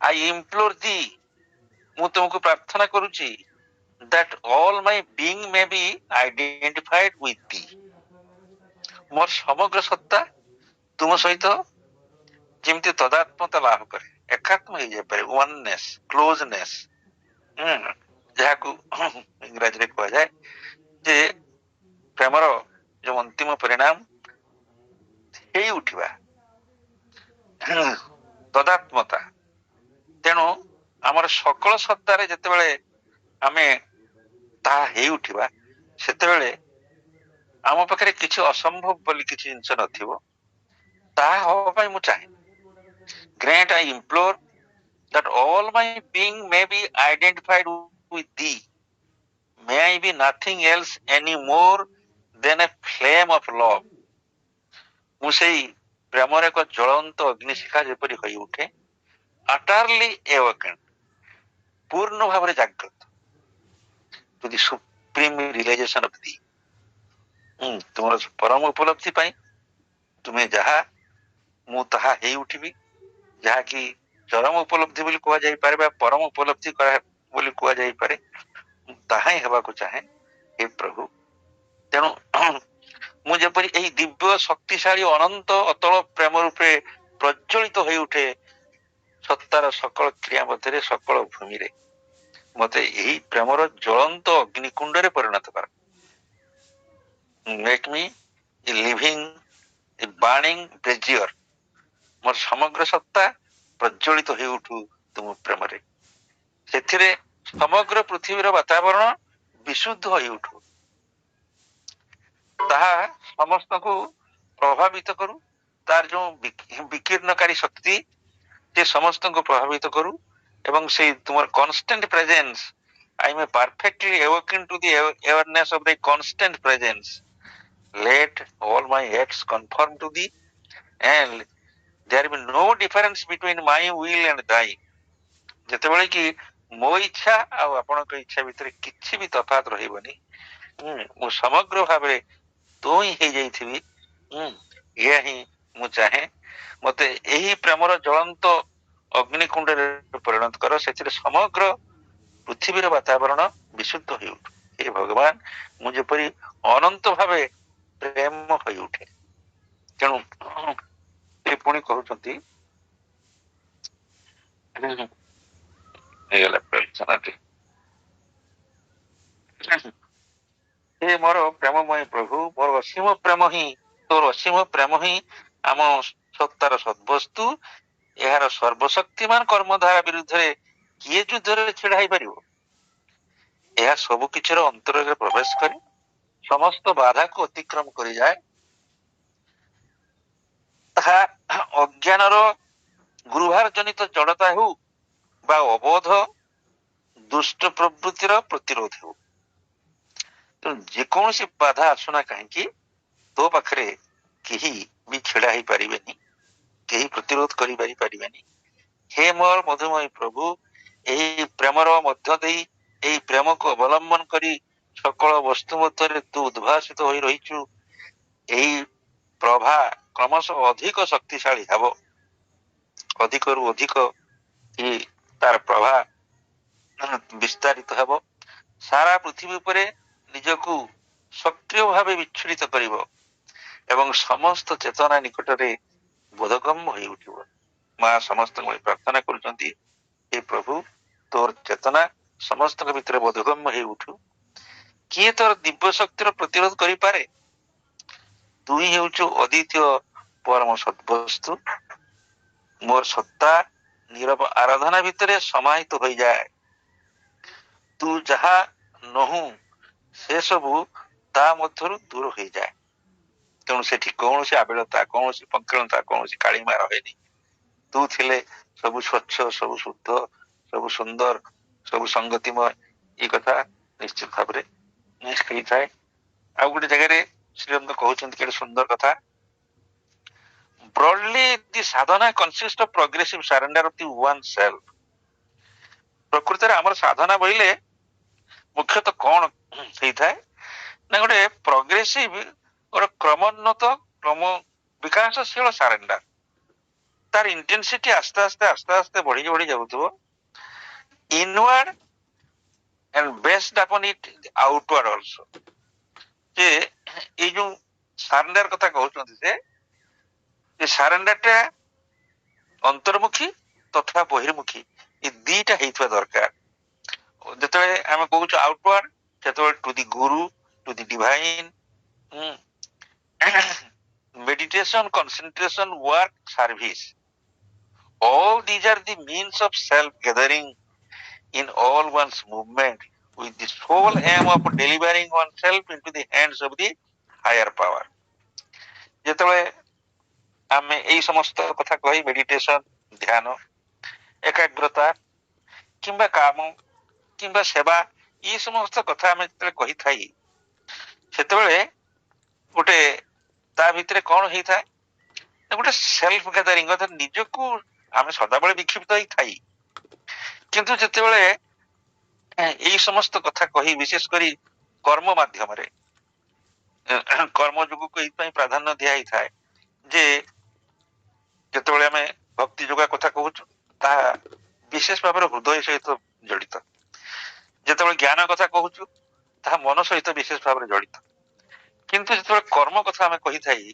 ଆଇ ଇମ୍ପ୍ଲୋର ଦି, ମୁଁ ତୁମକୁ ପ୍ରାର୍ଥନା କରୁଛି, that all my being may be identified with thee, ମୋର ସମଗ୍ର ସତ୍ତା ତୁମ ସହିତ ଯେମିତି ତଦାତ୍ମତା ଲାଭ କରେ, ଏକାତ୍ମ ହେଇଯାଇପାରେ, ୱାନନେସ୍, କ୍ଲୋଜନେସ୍, ଯାହାକୁ ଇଂରାଜୀରେ କୁହାଯାଏ ଯେ ପ୍ରେମର ଯୋଉ ଅନ୍ତିମ ପରିଣାମ ହେଇ ଉଠିବା, ତଦାତ୍ମତା। ତେଣୁ ଆମର ସକଳ ସତ୍ତାରେ ଯେତେବେଳେ ଆମେ ତାହା ହେଇ ଉଠିବା, ସେତେବେଳେ ଆମ ପାଖରେ କିଛି ଅସମ୍ଭବ ବୋଲି କିଛି ଜିନିଷ ନଥିବ। ତାହା ହବା ପାଇଁ ମୁଁ ଚାହେଁ। Grant I implore that all my being may be identified with thee, may I be nothing else any more than a flame of love, ମୁଁ ସେଇ ପ୍ରେମର ଏକ ଜ୍ୱଳନ୍ତ ଅଗ୍ନିଶିଖା ଯେପରି ହୋଇ ଉଠେ, utterly awakened, ପୂର୍ଣ୍ଣ ଭାବରେ ଜାଗ୍ରତ, to the supreme realization of thee, ତୁମର ପରମ ଉପଲବ୍ଧି ପାଇଁ ତୁମେ ଯାହା, ମୁଁ ତାହା ହେଇ ଉଠିବି, ଯାହାକି ଚରମ ଉପଲବ୍ଧି ବୋଲି କୁହାଯାଇପାରେ ବା ପରମ ଉପଲବ୍ଧି ବୋଲି କୁହାଯାଇପାରେ, ତାହା ହିଁ ହେବାକୁ ଚାହେଁ ହେ ପ୍ରଭୁ। ତେଣୁ ମୁଁ ଯେପରି ଏହି ଦିବ୍ୟ ଶକ୍ତିଶାଳୀ ଅନନ୍ତ ଅତଳ ପ୍ରେମ ରୂପେ ପ୍ରଜ୍ୱଳିତ ହୋଇ ଉଠେ ସତ୍ତାର ସକଳ କ୍ରିୟା ମଧ୍ୟରେ, ସକଳ ଭୂମିରେ, ମତେ ଏହି ପ୍ରେମର ଜ୍ୱଳନ୍ତ ଅଗ୍ନିକୁଣ୍ଡରେ ପରିଣତ କର। ମେକ୍ ମି ଏ ଲିଭିଂ ଏ ବାର୍ଣ୍ଣିଂ ବ୍ରେଜିୟର, ମୋର ସମଗ୍ର ସତ୍ତା ପ୍ରଜ୍ୱଳିତ ହୋଇ ଉଠୁ ତୁମ ପ୍ରେମରେ, ସେଥିରେ ସମଗ୍ର ପୃଥିବୀର ବାତାବରଣ ବିଶୁଦ୍ଧ ହୋଇ ଉଠୁ, ତାହା ସମସ୍ତଙ୍କୁ ପ୍ରଭାବିତ କରୁ, ତାର ଯୋଉ ବିକୀର୍ଣ୍ଣକାରୀ ଶକ୍ତି ସେ ସମସ୍ତଙ୍କୁ ପ୍ରଭାବିତ କରୁ, ଏବଂ ସେଇ ତୁମର constant presence, I may perfectly awaken to the awareness of thy constant presence, let all my acts conform to thee, and there be no difference between my will and thine, ଯେତେବେଳେ କି ମୋ ଇଚ୍ଛା ଆଉ ଆପଣଙ୍କ ଇଚ୍ଛା ଭିତରେ କିଛି ବି ତଫାତ ରହିବନି, ମୁଁ ସମଗ୍ର ଭାବରେ ତୁ ହିଁ ହେଇଯାଇଥିବି, ଏହା ହିଁ ମୁଁ ଚାହେଁ। ମତେ ଏହି ପ୍ରେମର ଜ୍ୱଳନ୍ତ ଅଗ୍ନିକୁଣ୍ଡରେ ପରିଣତ କର, ସେଥିରେ ସମଗ୍ର ପୃଥିବୀର ବାତାବରଣ ବିଶୁଦ୍ଧ ହୋଇ ଉଠୁ। ହେ ଭଗବାନ, ମୁଁ ଯେପରି ଅନନ୍ତ ଭାବେ ପ୍ରେମ ହୋଇ ଉଠେ। ତେଣୁ ସେ ପୁଣି କହୁଛନ୍ତି, ହେଇଗଲା ପ୍ରାର୍ଥନାଟି, ହେ ମୋର ପ୍ରେମମୟ ପ୍ରଭୁ, ମୋର ଅସୀମ ପ୍ରେମ ହିଁ, ତୋର ଅସୀମ ପ୍ରେମ ହିଁ ଆମ ସତ୍ତାର ସଦ୍ବସ୍ତୁ, ଏହାର ସର୍ବଶକ୍ତିମାନ କର୍ମଧାରା ବିରୁଦ୍ଧରେ କିଏ ଯୁଦ୍ଧରେ ଛିଡା ହେଇପାରିବ? ଏହା ସବୁ କିଛିର ଅନ୍ତରରେ ପ୍ରବେଶ କରି ସମସ୍ତ ବାଧାକୁ ଅତିକ୍ରମ କରିଯାଏ, ତାହା ଅଜ୍ଞାନର ଗୃହାର ଜନିତ ଜଡତା ହେଉ ବା ଅବୋଧ ଦୁଷ୍ଟ ପ୍ରବୃତ୍ତିର ପ୍ରତିରୋଧ ହେଉ। ତେଣୁ ଯେକୌଣସି ବାଧା ଆସୁନା କାହିଁକି, ତୋ ପାଖରେ କେହି ବି ଛିଡା ହେଇପାରିବେନି, କେହି ପ୍ରତିରୋଧ କରିପାରିବେନି। ହେ ମୋର ମଧୁମୟ ପ୍ରଭୁ, ଏହି ପ୍ରେମର ମଧ୍ୟ ଦେଇ, ଏହି ପ୍ରେମକୁ ଅବଲମ୍ବନ କରି ସକଳ ବସ୍ତୁ ମଧ୍ୟରେ ତୁ ଉଦ୍ଭାସିତ ହୋଇ ରହିଛୁ। ଏହି ପ୍ରଭା କ୍ରମଶଃ ଅଧିକ ଶକ୍ତିଶାଳୀ ହେବ, ଅଧିକରୁ ଅଧିକ ତାର ପ୍ରଭା ବିସ୍ତାରିତ ହେବ, ସାରା ପୃଥିବୀ ଉପରେ ନିଜକୁ ସକ୍ରିୟ ଭାବେ ବିଚ୍ଛୁରିତ କରିବ ଏବଂ ସମସ୍ତ ଚେତନା ନିକଟରେ ବୋଧଗମ୍ୟ ହୋଇ ଉଠିବ। ମା ସମସ୍ତଙ୍କୁ ପ୍ରାର୍ଥନା କରୁଛନ୍ତି, ହେ ପ୍ରଭୁ, ତୋର ଚେତନା ସମସ୍ତଙ୍କ ଭିତରେ ବୋଧଗମ୍ୟ ହେଇ ଉଠୁ। କିଏ ତୋର ଦିବ୍ୟ ଶକ୍ତିର ପ୍ରତିରୋଧ କରିପାରେ? ତୁ ହିଁ ହେଉଛୁ ଅଦ୍ୱିତୀୟ ପରମ ସଦ୍ବସ୍ତୁ, ମୋର ସତ୍ତା ନିରବ ଆରାଧନା ଭିତରେ ସମାହିତ ହୋଇଯାଏ। ତୁ ଯାହା ନହୁଁ ସେ ସବୁ ତା ମଧ୍ୟରୁ ଦୂର ହୋଇଯାଏ। ତେଣୁ ସେଠି କୌଣସି ଆବିଳତା, କୌଣସି ପଙ୍କଳତା, କୌଣସି କାଳିମା ରହେନି। ତୁ ଥିଲେ ସବୁ ସ୍ୱଚ୍ଛ, ସବୁ ଶୁଦ୍ଧ, ସବୁ ସୁନ୍ଦର, ସବୁ ସଂଗତିମୟ, ଏ କଥା ନିଶ୍ଚିତ ଭାବରେ ହେଇଥାଏ। ଆଉ ଗୋଟେ ଜାଗାରେ ଶ୍ରୀରାମ କହୁଛନ୍ତି କେତେ ସୁନ୍ଦର କଥା, Broadly, the sadhana consists of progressive surrender of the one self. ପ୍ରକୃତରେ ଆମର ସାଧନା ବୋଇଲେ ମୁଖ୍ୟତଃ କଣ ହେଇଥାଏ ନା ଗୋଟେ ପ୍ରୋଗ୍ରେସିଭ ଗୋଟେ କ୍ରମୋନ୍ନତ କ୍ରମ ବିକାଶଶୀଳ ସାରେଣ୍ଡର। ତାର ଇଣ୍ଟେନ୍ସିଟି ଆସ୍ତେ ଆସ୍ତେ ଆସ୍ତେ ଆସ୍ତେ ବଢି ବଢି ଯାଉଥିବ, ଇନୱାର୍ଡ and based upon it outward also। ଯେ ଏଇ ଯୋଉ ସାରେଣ୍ଡର କଥା କହୁଛନ୍ତି ଯେ ସାରେଣ୍ଡର ଟା ଅନ୍ତର୍ମୁଖୀ ତଥା ବହିର୍ମୁଖୀ ଏ ଦିଟା ହେଇଥିବା ଦରକାର। ଯେତେବେଳେ ଆମେ କହୁଛୁ ଆଉଟୱାର୍ଡ ସେତେବେଳେ two the Guru, two the divine, meditation, concentration, work, service, all these are the means of self gathering in all one's movement with the sole aim of delivering oneself into the hands of the higher power। ଯେତେବେଳେ ଆମେ ଏଇ ସମସ୍ତ କଥା କହି meditation, ଧ୍ୟାନ, ଏକାଗ୍ରତା କିମ୍ବା କାମ କିମ୍ବା ସେବା ଏଇ ସମସ୍ତ କଥା ଆମେ ଯେତେବେଳେ କହିଥାଇ ସେତେବେଳେ ଗୋଟେ ତା ଭିତରେ କଣ ହେଇଥାଏ ଗୋଟେ ସେଲ୍ଫ ଗ୍ୟାଦରିଂ, ଅର୍ଥାৎ ନିଜକୁ ଆମେ ସଦାବେଳେ ବିକ୍ଷିପ୍ତ ହେଇଥାଇ କିନ୍ତୁ ଯେତେବେଳେ ଏଇ ସମସ୍ତ କଥା କହି ବିଶେଷ କରି କର୍ମ ମାଧ୍ୟମରେ କର୍ମ ଯୋଗକୁ ଏଇଥିପାଇଁ ପ୍ରାଧାନ୍ୟ ଦିଆ ହେଇଥାଏ ଯେ ଯେତେବେଳେ ଆମେ ଭକ୍ତି ଯୋଗ କଥା କହୁଛୁ ତାହା ବିଶେଷ ଭାବରେ ହୃଦୟ ସହିତ ଜଡିତ, ଯେତେବେଳେ ଜ୍ଞାନ କଥା କହୁଛୁ ତାହା ମନ ସହିତ ବିଶେଷ ଭାବରେ ଜଡିତ, କିନ୍ତୁ ଯେତେବେଳେ କର୍ମ କଥା ଆମେ କହିଥାଇ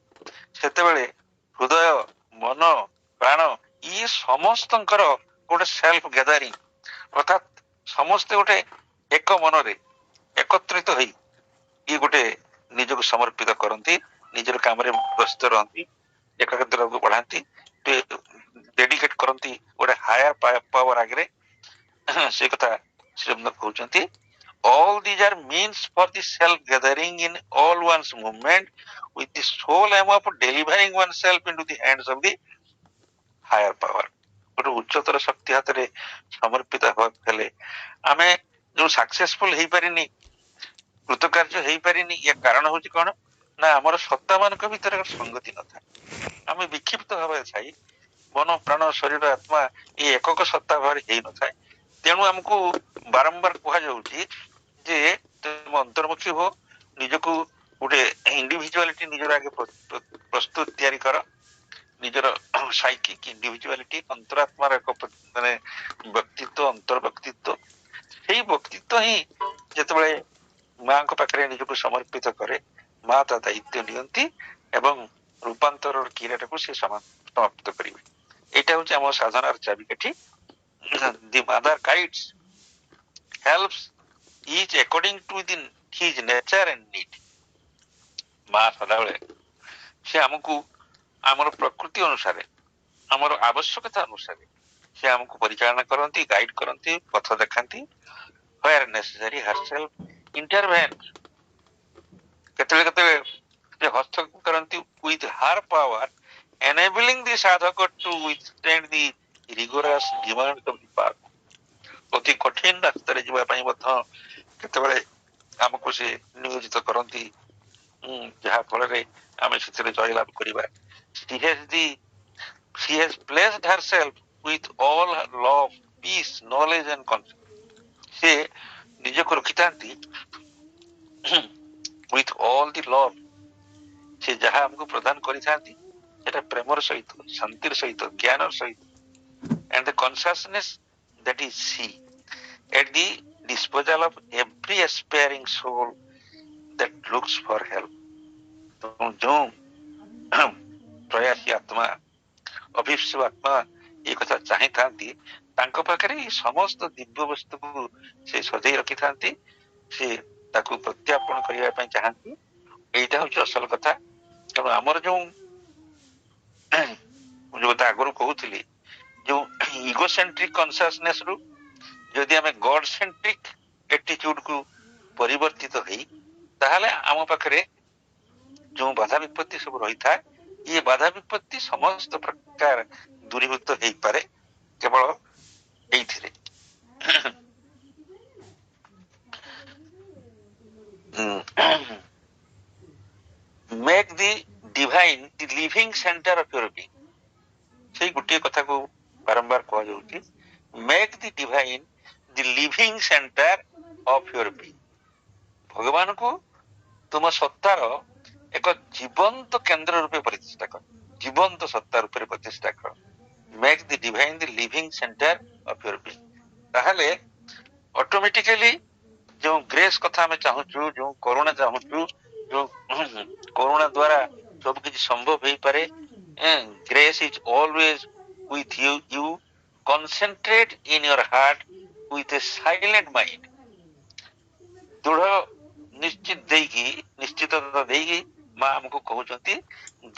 ସେତେବେଳେ ହୃଦୟ, ମନ, ପ୍ରାଣ ଇଏ ସମସ୍ତଙ୍କର ଗୋଟେ ସେଲ୍ଫ ଗ୍ୟାଦରିଂ, ଅର୍ଥାତ୍ ସମସ୍ତେ ଗୋଟେ ଏକ ମନରେ ଏକତ୍ରିତ ହେଇ ଇଏ ଗୋଟେ ନିଜକୁ ସମର୍ପିତ କରନ୍ତି, ନିଜର କାମରେ ବ୍ୟସ୍ତ ରହନ୍ତି, ଏକାଗ୍ରତାକୁ ବଢାନ୍ତି, ଡେଡିକେଟ କରନ୍ତି ଗୋଟେ ହାୟର ପାୱାର ଆଗରେ। ସେ କଥା ଶ୍ରୀମଦ କହୁଛନ୍ତି all these are means for the self gathering in all one's movement with the sole aim of delivering oneself into the hands of the higher power। ଗୋଟେ ଉଚ୍ଚତର ଶକ୍ତି ହାତରେ ସମର୍ପିତ ହେବାକୁ ହେଲେ ଆମେ ଯୋଉ ସକ୍ସେସଫୁଲ ହେଇପାରିନି, କୃତକାର୍ଯ୍ୟ ହେଇପାରିନି, ୟା କାରଣ ହଉଛି କଣ ନା ଆମର ସତ୍ତା ମାନଙ୍କ ଭିତରେ ସଂଗତି ନଥାଏ, ଆମେ ବିକ୍ଷିପ୍ତ ଭାବରେ ଥାଇ ମନ, ପ୍ରାଣ, ଶରୀର, ଆତ୍ମା ଏଇ ଏକକ ସତ୍ତା ଭାବରେ ହେଇନଥାଏ। ତେଣୁ ଆମକୁ ବାରମ୍ବାର କୁହାଯାଉଛି ଯେ ତୁମେ ଅନ୍ତର୍ମୁଖୀ ହୁଅ, ନିଜକୁ ଗୋଟେ ଇଣ୍ଡିଭିଜୁଆଲିଟି ନିଜର ଆଗେ ପ୍ରସ୍ତୁତ ତିଆରି କର, ନିଜର ସାଇକିକ ଇଣ୍ଡିଭିଜୁଆଲିଟି ଅନ୍ତରାତ୍ମାର ଏକ ମାନେ ବ୍ୟକ୍ତିତ୍ୱ, ଅନ୍ତର୍ବ୍ୟକ୍ତିତ୍ୱ, ସେଇ ବ୍ୟକ୍ତିତ୍ୱ ହିଁ ଯେତେବେଳେ ମାଙ୍କ ପାଖରେ ନିଜକୁ ସମର୍ପିତ କରେ ମା ତା ଦାୟିତ୍ୱ ନିଅନ୍ତି ଏବଂ ରୂପାନ୍ତରର କ୍ରିୟାଟାକୁ ସେ ସମାପ୍ତ କରିବେ। ଏଇଟା ହଉଛି ଆମ ସାଧନାର ଚାବିକାଠି। The mother guides, helps each according to his nature and need। ମା ସଦାବେଳେ ସେ ଆମକୁ ଆମର ପ୍ରକୃତି ଅନୁସାରେ, ଆମର ଆବଶ୍ୟକତା ଅନୁସାରେ ସେ ଆମକୁ ପରିଚାଳନା କରନ୍ତି, ଗାଇଡ କରନ୍ତି, ପଥ ଦେଖାନ୍ତି। where necessary herself intervenes, କେତେବେଳେ କେତେବେଳେ ସେ ହସ୍ତକ୍ଷେପ କରନ୍ତି with her power enabling the sadhaka to withstand the rigorous demands of the path। ଅତି କଠିନ ରାସ୍ତାରେ ଯିବା ପାଇଁ ମଧ୍ୟ କେତେବେଳେ ଆମକୁ ସେ ନିୟୋଜିତ କରନ୍ତି, ଯାହା ଫଳରେ ଆମେ ସେଥିରେ ଜୟଲାଭ କରିବା। She has placed herself with all her love, peace, knowledge and confidence। ସେ ନିଜକୁ ରଖିଥାନ୍ତି with all the love, ସେ ଯାହା ଆମକୁ ପ୍ରଦାନ କରିଥାନ୍ତି ସେଟା ପ୍ରେମର ସହିତ, ଶାନ୍ତିର ସହିତ, ଜ୍ଞାନର ସହିତ, and the consciousness that is she at the disposal of every aspiring soul that looks for help। ଯୋଉ ପ୍ରୟାସୀ ଆତ୍ମା, ଅଭିପ୍ସୁ ଆତ୍ମା ଏ କଥା ଚାହିଁଥାନ୍ତି ତାଙ୍କ ପାଖରେ ଏଇ ସମସ୍ତ ଦିବ୍ୟ ବସ୍ତୁକୁ ସେ ସଜେଇ ରଖିଥାନ୍ତି, ସେ ତାକୁ ପ୍ରତ୍ୟାର୍ପଣ କରିବା ପାଇଁ ଚାହାନ୍ତି। ଏଇଟା ହଉଛି ଅସଲ କଥା। ତେଣୁ ଆମର ଯୋଉ କଥା ଆଗରୁ କହୁଥିଲି, ଯୋଉ ଇଗୋସେଣ୍ଟ୍ରିକ କନସିୟସନେସ ରୁ ଯଦି ଆମେ ଗଡ ସେଣ୍ଟ୍ରିକ ଏଟିଚ୍ୟୁଡ କୁ ପରିବର୍ତ୍ତିତ ହେଇ ତାହେଲେ ଆମ ପାଖରେ ଯୋଉ ବାଧା ବିପତ୍ତି ସବୁ ରହିଥାଏ ଇଏ ବାଧା ବିପତ୍ତି ସମସ୍ତ ପ୍ରକାର ଦୂରୀଭୂତ ହେଇପାରେ କେବଳ ଏଇଥିରେ। Make the divine the the living centre of your being. ସେଇ ଗୋଟିଏ କଥାକୁ ବାରମ୍ବାର କୁହାଯାଉଛି, make the divine the living centre of your being. ଭଗବାନଙ୍କୁ ତୁମ ସତ୍ତାର ଏକ ଜୀବନ୍ତ କେନ୍ଦ୍ର ରୂପେ ପ୍ରତିଷ୍ଠା କର, ଜୀବନ୍ତ ସତ୍ତା ରୂପରେ ପ୍ରତିଷ୍ଠା କର। Make the divine the living centre of your being. ତାହେଲେ ଅଟୋମେଟିକାଲି ଯେଉଁ ଗ୍ରେସ୍ କଥା ଆମେ ଚାହୁଁଛୁ, ଯେଉଁ କରୁଣା ଚାହୁଁଛୁ, ଯେଉଁ କରୁଣା ଦ୍ଵାରା ସବୁ କିଛି ସମ୍ଭବ ହେଇପାରେ, grace is always with you concentrate in your heart with a silent mind। ଦୃଢ ନିଶ୍ଚିତତା ଦେଇକି ମା ଆମକୁ କହୁଛନ୍ତି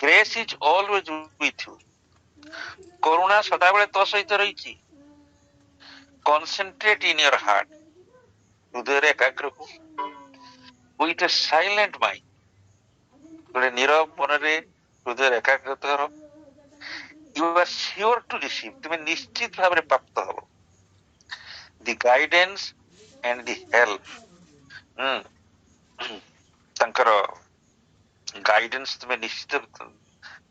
grace is always with you। କରୁଣା ସଦାବେଳେ ତୋ ସହିତ ରହିଛି। କନସେଣ୍ଟ୍ରେଟ ଇନ ୟୋର ହାର୍ଟ, ହୃଦୟରେ ଏକାଗ୍ର ହୁ। with a silent mind, ଗୋଟେ ନୀରବ ମନରେ ହୃଦୟରେ ଏକାଗ୍ରତା କର। You are sure to receive, ତୁମେ ନିଶ୍ଚିତ ଭାବରେ ପ୍ରାପ୍ତ ହବ। The guidance and the help, ତାଙ୍କର ଗାଇଡେନ୍ସ ତୁମେ ନିଶ୍ଚିତ,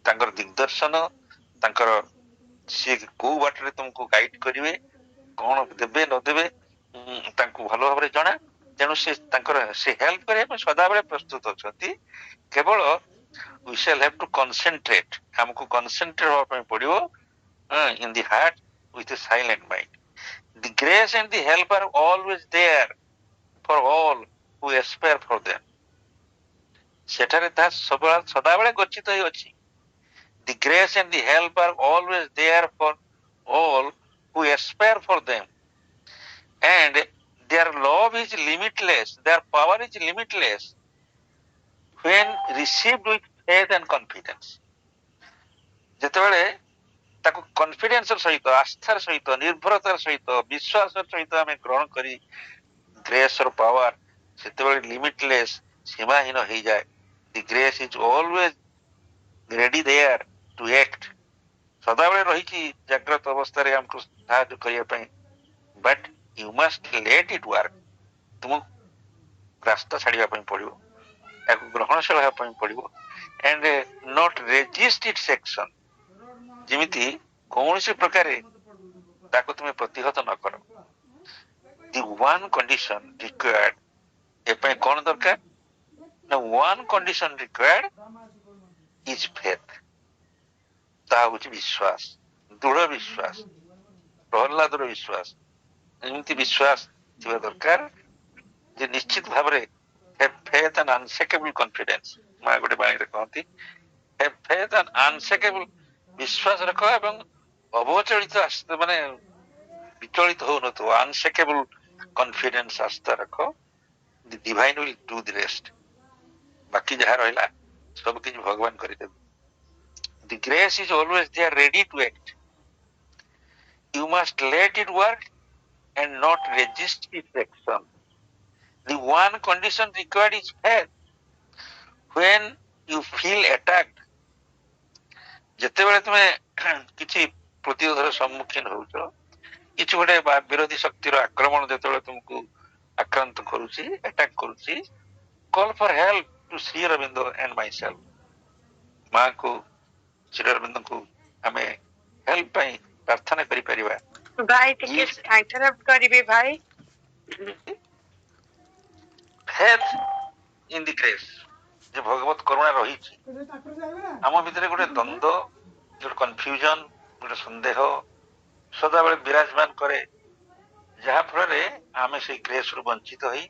ତାଙ୍କର ଦିଗଦର୍ଶନ, ତାଙ୍କର ସିଏ କୋଉ ବାଟରେ ତୁମକୁ ଗାଇଡ କରିବେ, କଣ ଦେବେ ନ ଦେବେ ତାଙ୍କୁ ଭଲ ଭାବରେ ଜଣା। ତେଣୁ ସେ ତାଙ୍କର ସେ ହେଲ୍ପ କରିବା ପାଇଁ ସଦାବେଳେ ପ୍ରସ୍ତୁତ ଅଛନ୍ତି। କେବଳ we shall have to concentrate, ଆମକୁ କନସେଣ୍ଟ୍ରେଟ ହବା ପାଇଁ ପଡିବ in the heart with a silent mind। The grace and the help are always there for all who aspire for them। ସେଠାରେ ତାହା ସଦାବେଳେ ଗଚ୍ଛିତ ହେଇ ଅଛି। The grace and the help are always there for all who aspire for them, and their love is limitless, their power is limitless when received with faith and confidence। ଯେତେବେଳେ ତାକୁ କନଫିଡେନ୍ସର ସହିତ, ଆସ୍ଥାର ସହିତ, ନିର୍ଭରତାର ସହିତ, ବିଶ୍ୱାସର ସହିତ ଆମେ ଗ୍ରହଣ କରି ଗ୍ରେସର ପାୱାର ସେତେବେଳେ ଲିମିଟଲେସ୍, ସୀମାହୀନ ହେଇଯାଏ। The grace is always ready there to act, ସଦାବେଳେ ରହିଛି ଜାଗ୍ରତ ଅବସ୍ଥାରେ ଆମକୁ ସାହାଯ୍ୟ କରିବା ପାଇଁ। But you must let it work, ତୁମକୁ ରାସ୍ତା ଛାଡିବା ପାଇଁ ପଡିବ, ଏହାକୁ ଗ୍ରହଣଶୀଳ ହେବା ପାଇଁ ପଡିବ। And not resist its action, ଯେମିତି କୌଣସି ପ୍ରକାରେ ତାକୁ ତୁମେ ପ୍ରତିହତ ନ କର। ଦି ୱାନ୍ କଣ୍ଡିସନ ରିକ୍ୱାର୍ଡ, ଏ ପାଇଁ କଣ ଦରକାର ନା one condition required is faith, ତାହା ହଉଛି ବିଶ୍ୱାସ, ଦୃଢ ବିଶ୍ୱାସ, ପ୍ରହ୍ଲାଦର ବିଶ୍ୱାସ। ଏମିତି ବିଶ୍ୱାସ ଥିବା ଦରକାର ଯେ ନିଶ୍ଚିତ ଭାବରେ have faith and unshakable confidence। ମା ଗୋଟେ ବାଣୀରେ କହନ୍ତି have faith and unshakable, ବିଶ୍ୱାସ ରଖ ଏବଂ ଅବଚଳିତ ମାନେ ବିଚଳିତ ହଉନଥିବ, ଅନସେକେବଲ କନଫିଡେନ୍ସ ଆସ୍ଥା ରଖ। The divine will do the rest, ବାକି ଯାହା ରହିଲା ସବୁ କିଛି ଭଗବାନ କରିଦେବେ। The grace is always there ready to act, you must let it work and not resist its action। The one condition required is faith when you feel attacked। ଯେତେବେଳେ ତୁମେ କିଛି ପ୍ରତିରୋଧର ସମ୍ମୁଖୀନ ହଉଛ, କିଛି ଗୋଟେ ବିରୋଧୀ ଶକ୍ତିର ଆକ୍ରମଣ ଯେତେବେଳେ ତୁମକୁ ଆକ୍ରାନ୍ତ କରୁଛି, ଆଟାକ୍ କରୁଛି, call for help to Shri Aurobindo and myself. ମାଙ୍କୁ, ଶ୍ରୀ ଅରବିନ୍ଦଙ୍କୁ ଆମେ ହେଲ୍ପ ପାଇଁ ପ୍ରାର୍ଥନା କରିପାରିବା। ଭାଇ ଟିକେ ଇଣ୍ଟରପ୍ଟ କରିବି ଭାଇ। ଫେଥ୍ ଇନ୍ ଦି ଗ୍ରେସ୍, ଯେ ଭଗବତ କରୁଣା ରହିଛି ଆମ ଭିତରେ ଗୋଟେ ଦ୍ୱନ୍ଦ୍ୱ, ଗୋଟେ କନଫ୍ୟୁଜନ, ଗୋଟେ ସନ୍ଦେହ ସଦାବେଳେ ବିରାଜମାନ କରେ, ଯାହା ଫଳରେ ଆମେ ସେଇ ଗ୍ରେସ୍ ରୁ ବଞ୍ଚିତ ହେଇ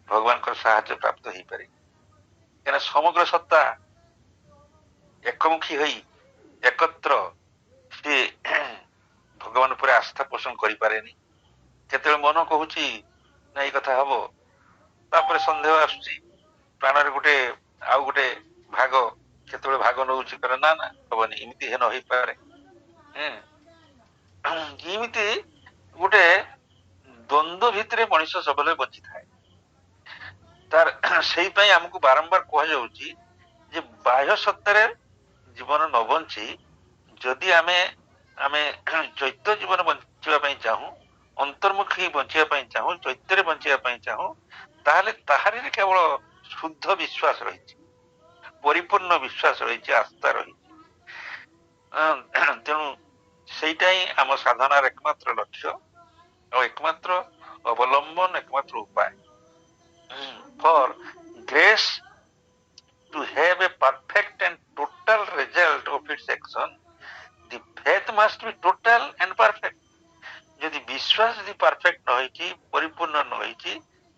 ଭଗବାନଙ୍କର ସାହାଯ୍ୟ ପ୍ରାପ୍ତ ହେଇପାରେ। କାହିଁକିନା ସମଗ୍ର ସତ୍ତା ଏକମୁଖୀ ହୋଇ ଏକତ୍ର ସିଏ ଭଗବାନ ଉପରେ ଆସ୍ଥା ପୋଷଣ କରିପାରେନି। କେତେବେଳେ ମନ କହୁଛି ନା ଏଇ କଥା ହବ, ତାପରେ ସନ୍ଦେହ ଆସୁଛି, ପ୍ରାଣରେ ଗୋଟେ ଆଉ ଗୋଟେ ଭାଗ କେତେବେଳେ ଭାଗ ନଉଛି, କହିଲେ ନା ନା ହବନି, ଏମିତି ନ ହେଇପାରେ। ଏମିତି ଗୋଟେ ଦ୍ୱନ୍ଦ୍ୱ ଭିତରେ ମଣିଷ ସବୁବେଳେ ବଞ୍ଚିଥାଏ। ତାର ସେଇ ପାଇଁ ଆମକୁ ବାରମ୍ବାର କୁହାଯାଉଛି ଯେ ବାହ୍ୟ ସତ୍ତାରେ ଜୀବନ ନ ବଞ୍ଚି ଯଦି ଆମେ ଚୈତ୍ୟ ଜୀବନ ବଞ୍ଚିବା ପାଇଁ ଚାହୁଁ, ଅନ୍ତର୍ମୁଖୀ ବଞ୍ଚିବା ପାଇଁ ଚାହୁଁ, ଚୈତ୍ୟରେ ବଞ୍ଚିବା ପାଇଁ ଚାହୁଁ, ତାହେଲେ ତାହାରି କେବଳ ଶୁଦ୍ଧ ବିଶ୍ୱାସ ରହିଛି। ପରିପୂର୍ଣ୍ଣ ବିଶ୍ୱାସ ରହିଛି, ଆସ୍ଥା ରହିଛି। ତେଣୁ ସେଇଟା ହିଁ ଆମ ସାଧନାର ଏକମାତ୍ର ଲକ୍ଷ୍ୟ ଆଉ ଏକମାତ୍ର ଅବଲମ୍ବନ, ଏକମାତ୍ର ଉପାୟ। ଫର grace to have a perfect and total result of its action, the faith must be total and perfect. ଯଦି ବିଶ୍ୱାସ ଯଦି ପରଫେକ୍ଟ ନ ହେଇଛି, ପରିପୂର୍ଣ୍ଣ ନ ହେଇଛି,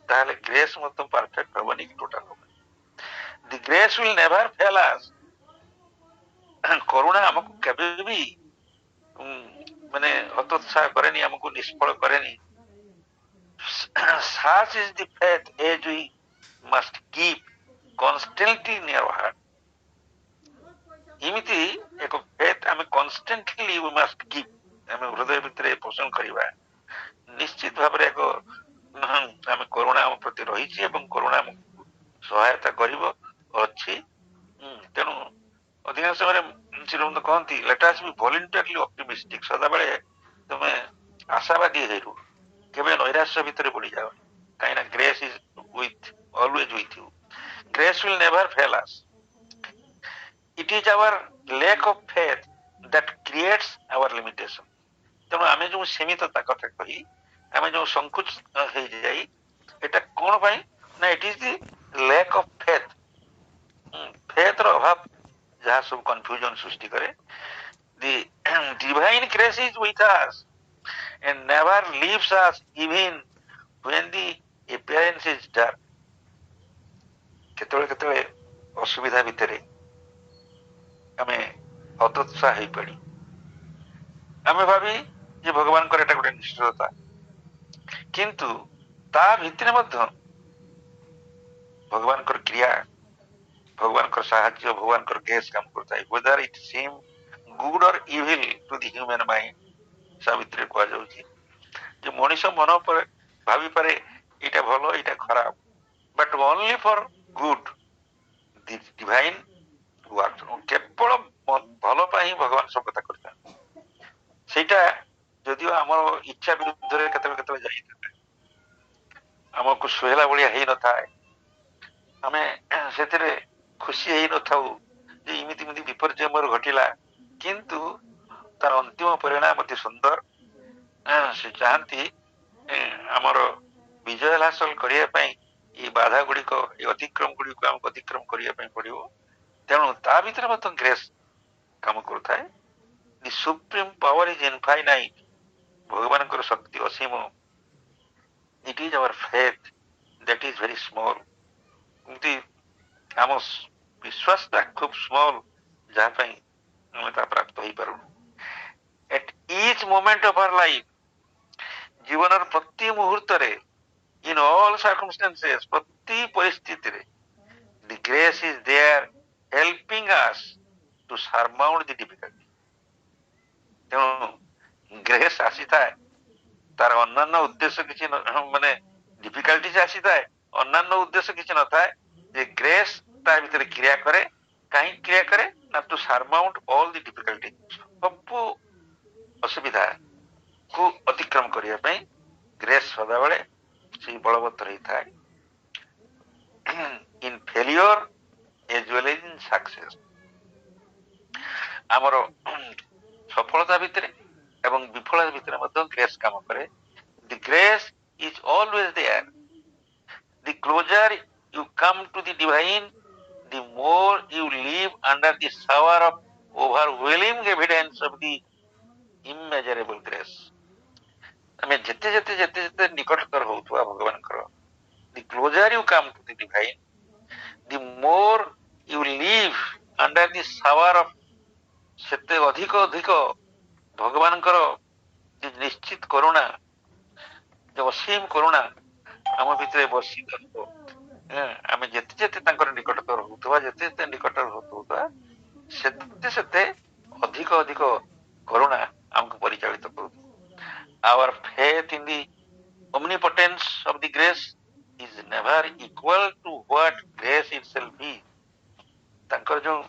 ତାହେଲେ ଗ୍ରେସ୍ ମଧ୍ୟ ପରଫେକ୍ଟ ହବନି କି ଟୋଟାଲ ହବନି। ଦି ଗ୍ରେସ୍ ୱିଲ୍ ନେଭର ଫେଲ ଆସ୍। କରୁଣା ଆମକୁ କେବେ ବି ମାନେ ହତୋତ୍ସାହ କରେନି, ଆମକୁ ନିଷ୍ଫଳ କରେନି। such is the faith as we must keep constantly in our heart. ଏମିତି ଏକ ଫେଥ୍ ଆମେ କନଷ୍ଟାଣ୍ଟଲି we must keep, ଆମେ ହୃଦୟ ଭିତରେ ପୋଷଣ କରିବା। ନିଶ୍ଚିତ ଭାବରେ ଏକ ଆମେ କରୁଣା ଆମ ପ୍ରତି ରହିଛି ଏବଂ କରୁଣା ଆମକୁ ସହାୟତା କରିବ ଅଛି। ତେଣୁ ଅଧିକାଂଶ ସମୟରେ ଶ୍ରୀରମନ୍ଦ କହନ୍ତି let us be voluntarily optimistic। ସଦାବେଳେ ତମେ ଆଶାବାଦୀ ହେଇରୁ, କେବେ ନୈରାଶ୍ୟ ଭିତରେ ବୁଡ଼ିଯାଅନି, କାହିଁକିନା grace is always with you. Grace will never fail us. It is our lack of faith that creates our limitation. ତେଣୁ ଆମେ ଯୋଉ ସୀମିତତା କଥା କହି, ଆମେ ଯୋଉ ସଂକୁଚ ହେଇଯାଇ, ଏଟା କଣ ପାଇଁ ନା it is the lack of faith. Faith ର ଅଭାବ ଯାହା ସବୁ କନଫ୍ୟୁଜନ ସୃଷ୍ଟି କରେ। The divine grace is with us and never leaves us even when the appearance is dark. କେତେବେଳେ କେତେବେଳେ ଅସୁବିଧା ଭିତରେ ଆମେ ହତୋତ୍ସାହ ହେଇପଡ଼ି ଆମେ ଭାବି ଯେ ଭଗବାନଙ୍କର ଏଟା ଗୋଟେ ନିଷ୍ଠୁରତା, କିନ୍ତୁ ତା ଭିତରେ ମଧ୍ୟ ଭଗବାନଙ୍କର କ୍ରିୟା, ଭଗବାନଙ୍କର ସାହାଯ୍ୟ, ଭଗବାନଙ୍କର ଗ୍ରେସ୍ କାମ କରୁଥାଏ। whether it seem good or evil to the human mind। Savitri କୁହାଯାଉଛି ଯେ ମଣିଷ ମନ ଉପରେ ଭାବିପାରେ ଏଇଟା ଭଲ, ଏଇଟା ଖରାପ, but only for good the divine works। କେବଳ ଭଲ ପାଇଁ ହିଁ ଭଗବାନ ସବୁ କଥା କରିଥାନ୍ତି। ସେଇଟା ଯଦିଓ ଆମର ଇଚ୍ଛା ବିରୁଦ୍ଧରେ କେତେବେଳେ କେତେବେଳେ ଯାଇଥାଏ, ଆମକୁ ସୁହେଲା ଭଳିଆ ହେଇନଥାଏ, ଆମେ ସେଥିରେ ଖୁସି ହେଇନଥାଉ ଯେ ଏମିତି ଏମିତି ବିପର୍ଯ୍ୟୟ ମୋର ଘଟିଲା, କିନ୍ତୁ ତାର ଅନ୍ତିମ ପରିଣାମ ଅତି ସୁନ୍ଦର। ସେ ଚାହାନ୍ତି ଆମର ବିଜୟ ହାସଲ କରିବା ପାଇଁ ଏଇ ବାଧା ଗୁଡ଼ିକ, ଏଇ ଅତିକ୍ରମ ଗୁଡ଼ିକୁ ଆମକୁ ଅତିକ୍ରମ କରିବା ପାଇଁ ପଡିବ। ତେଣୁ ତା ଭିତରେ ମଧ୍ୟ ଗ୍ରେସ୍ କାମ କରୁଥାଏ। The supreme power is infinite. ଭଗବାନଙ୍କର ଶକ୍ତି ଅସୀମ। It is our faith that is very small. ଏମିତି ଆମ ବିଶ୍ୱାସଟା ଖୁବ ସ୍ମଲ, ଯାହା ପାଇଁ ଆମେ ତା ପ୍ରାପ୍ତ ହେଇପାରୁନୁ। At each moment of our life, ଜୀବନର ପ୍ରତି ମୁହୂର୍ତ୍ତରେ, ଇନ୍ ଅଲ୍ ସାର୍କମଷ୍ଟାନ୍ସେସ୍, ପ୍ରତି ପରିସ୍ଥିତିରେ, the grace is there helping us to surmount the difficulty. ତେଣୁ ଗ୍ରେସ୍ ଆସିଥାଏ, ତାର ଅନ୍ୟାନ୍ୟ ଉଦ୍ଦେଶ୍ୟ କିଛି ମାନେ ଡିଫିକଲ୍ଟି ଆସିଥାଏ, ଅନ୍ୟାନ୍ୟ ଉଦ୍ଦେଶ୍ୟ କିଛି ନଥାଏ। ଯେ ଗ୍ରେସ୍ ତା ଭିତରେ କ୍ରିୟା କରେ, କାହିଁକି କ୍ରିୟା କରେ ନା ଟୁ ସର୍ମାଉଣ୍ଟ ଅଲ୍ ଦି ଡିଫିକଲ୍ଟି, ସବୁ ଅସୁବିଧା କୁ ଅତିକ୍ରମ କରିବା ପାଇଁ ଗ୍ରେସ୍ ସଦାବେଳେ ସେଇ ବଳବତ୍ତର ହେଇଥାଏ। In failure age well age in success. ଆମର ସଫଳତା ଭିତରେ ଏବଂ ବିଫଳତା ଭିତରେ ମଧ୍ୟ ଗ୍ରେସ୍ କାମ କରେ। The grace is always there. The closer you come to the divine, the more you live under the shower of overwhelming evidence of the immeasurable grace। ଆମେ ଯେତେ ଯେତେ ଯେତେ ଯେତେ ନିକଟତର ହଉଥିବା ଭଗବାନଙ୍କର, the closer you come to the divine, the more you live under the shower of, ସେତେ ଅଧିକ ଅଧିକ ଭଗବାନଙ୍କର ନିଶ୍ଚିତ କରୁଣା, ଯୋଉ ଅସୀମ କରୁଣା ଆମ ଭିତରେ ବର୍ଷିତ ହେବ। ଆମେ ଯେତେ ଯେତେ ତାଙ୍କର ନିକଟତର ହଉଥିବା, ଯେତେ ଯେତେ ନିକଟତର ହଉଥିବା, ସେତେ ସେତେ ଅଧିକ ଅଧିକ କରୁଣା ଆମକୁ ପରିଚାଳିତ କରୁଥିବ। Our faith in the omnipotence of the grace is never equal to what grace itself is। ତାଙ୍କର ଯୋଉ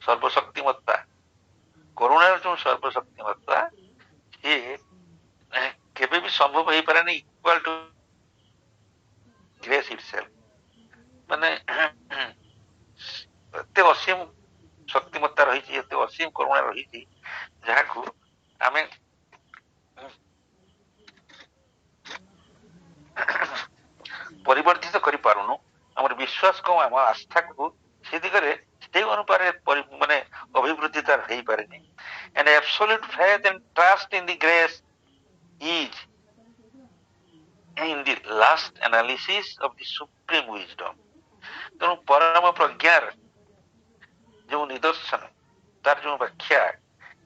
ସର୍ବଶକ୍ତିମତ୍ତା, କରୁଣାର ଯୋଉ ସର୍ବଶକ୍ତିମତ୍ତା, ସିଏ କେବେ ବି ସମ୍ଭବ ହେଇପାରେନି ଇକ୍ୱାଲ ଟୁ ଗ୍ରେସ୍ ଇଟସେଲ୍ଫ। ମାନେ ଏତେ ଅସୀମ ଶକ୍ତିମତ୍ତା ରହିଛି, ଏତେ ଅସୀମ କରୁଣା ରହିଛି, ଯାହାକୁ ଆମେ ପରିବର୍ଦ୍ଧିତ କରିପାରୁନୁ। ଆମର ବିଶ୍ୱାସକୁ, ଆମ ଆସ୍ଥାକୁ ସେ ଦିଗରେ ସେଇ ଅନୁପାରେ ମାନେ ଅଭିବୃଦ୍ଧି ତାର ହେଇପାରେନି। And absolute faith and trust in the grace is in the last analysis of the supreme wisdom. ତେଣୁ ପରମ ପ୍ରଜ୍ଞାର ଯୋଉ ନିଦର୍ଶନ, ତାର ଯୋଉ ବ୍ୟାଖ୍ୟା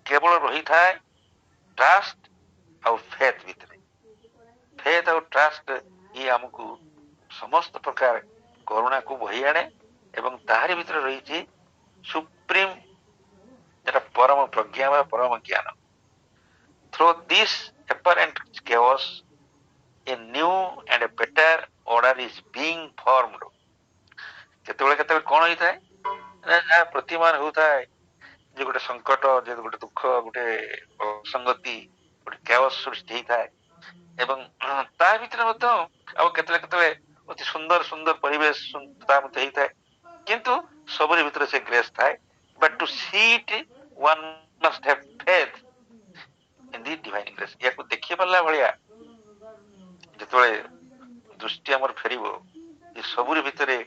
କେବଳ ରହିଥାଏ ଟ୍ରଷ୍ଟ ଆଉ ଫେଥ ଭିତରେ। ଫେଥ ଆଉ ଟ୍ରଷ୍ଟ ଇଏ ଆମକୁ ସମସ୍ତ ପ୍ରକାର କରୁଣାକୁ ବହି ଆଣେ ଏବଂ ତାହାରି ଭିତରେ ରହିଛି ସୁପ୍ରିମ, যেটা ପରମ ପ୍ରଜ୍ଞା ବା ପରମ ଜ୍ଞାନ। Through this apparent chaos, a new and a better order is being formed. କେତେବେଳେ କେତେବେଳେ କଣ ହେଇଥାଏ ନା, ଯାହା ପ୍ରତିମାନ ହେଉଥାଏ ଯେ ଗୋଟେ ସଙ୍କଟ, ଯେ ଗୋଟେ ଦୁଃଖ, ଗୋଟେ ଅସଙ୍ଗତି, ଗୋଟେ chaos ସୃଷ୍ଟି ହେଇଥାଏ ଏବଂ ତା ଭିତରେ ମଧ୍ୟ ଆଉ କେତେବେଳେ କେତେବେଳେ ଅତି ସୁନ୍ଦର ସୁନ୍ଦର ପରିବେଶ ତା ମଧ୍ୟ ହେଇଥାଏ, କିନ୍ତୁ ସବୁରି ଭିତରେ ସେ ଗ୍ରେସ୍ ଥାଏ। But to see it, one must have faith in the divine grace. ୟାକୁ ଦେଖି ପାରିଲା ଭଳିଆ ଯେତେବେଳେ ଦୃଷ୍ଟି ଆମର ଫେରିବ ଏ ସବୁରି ଭିତରେ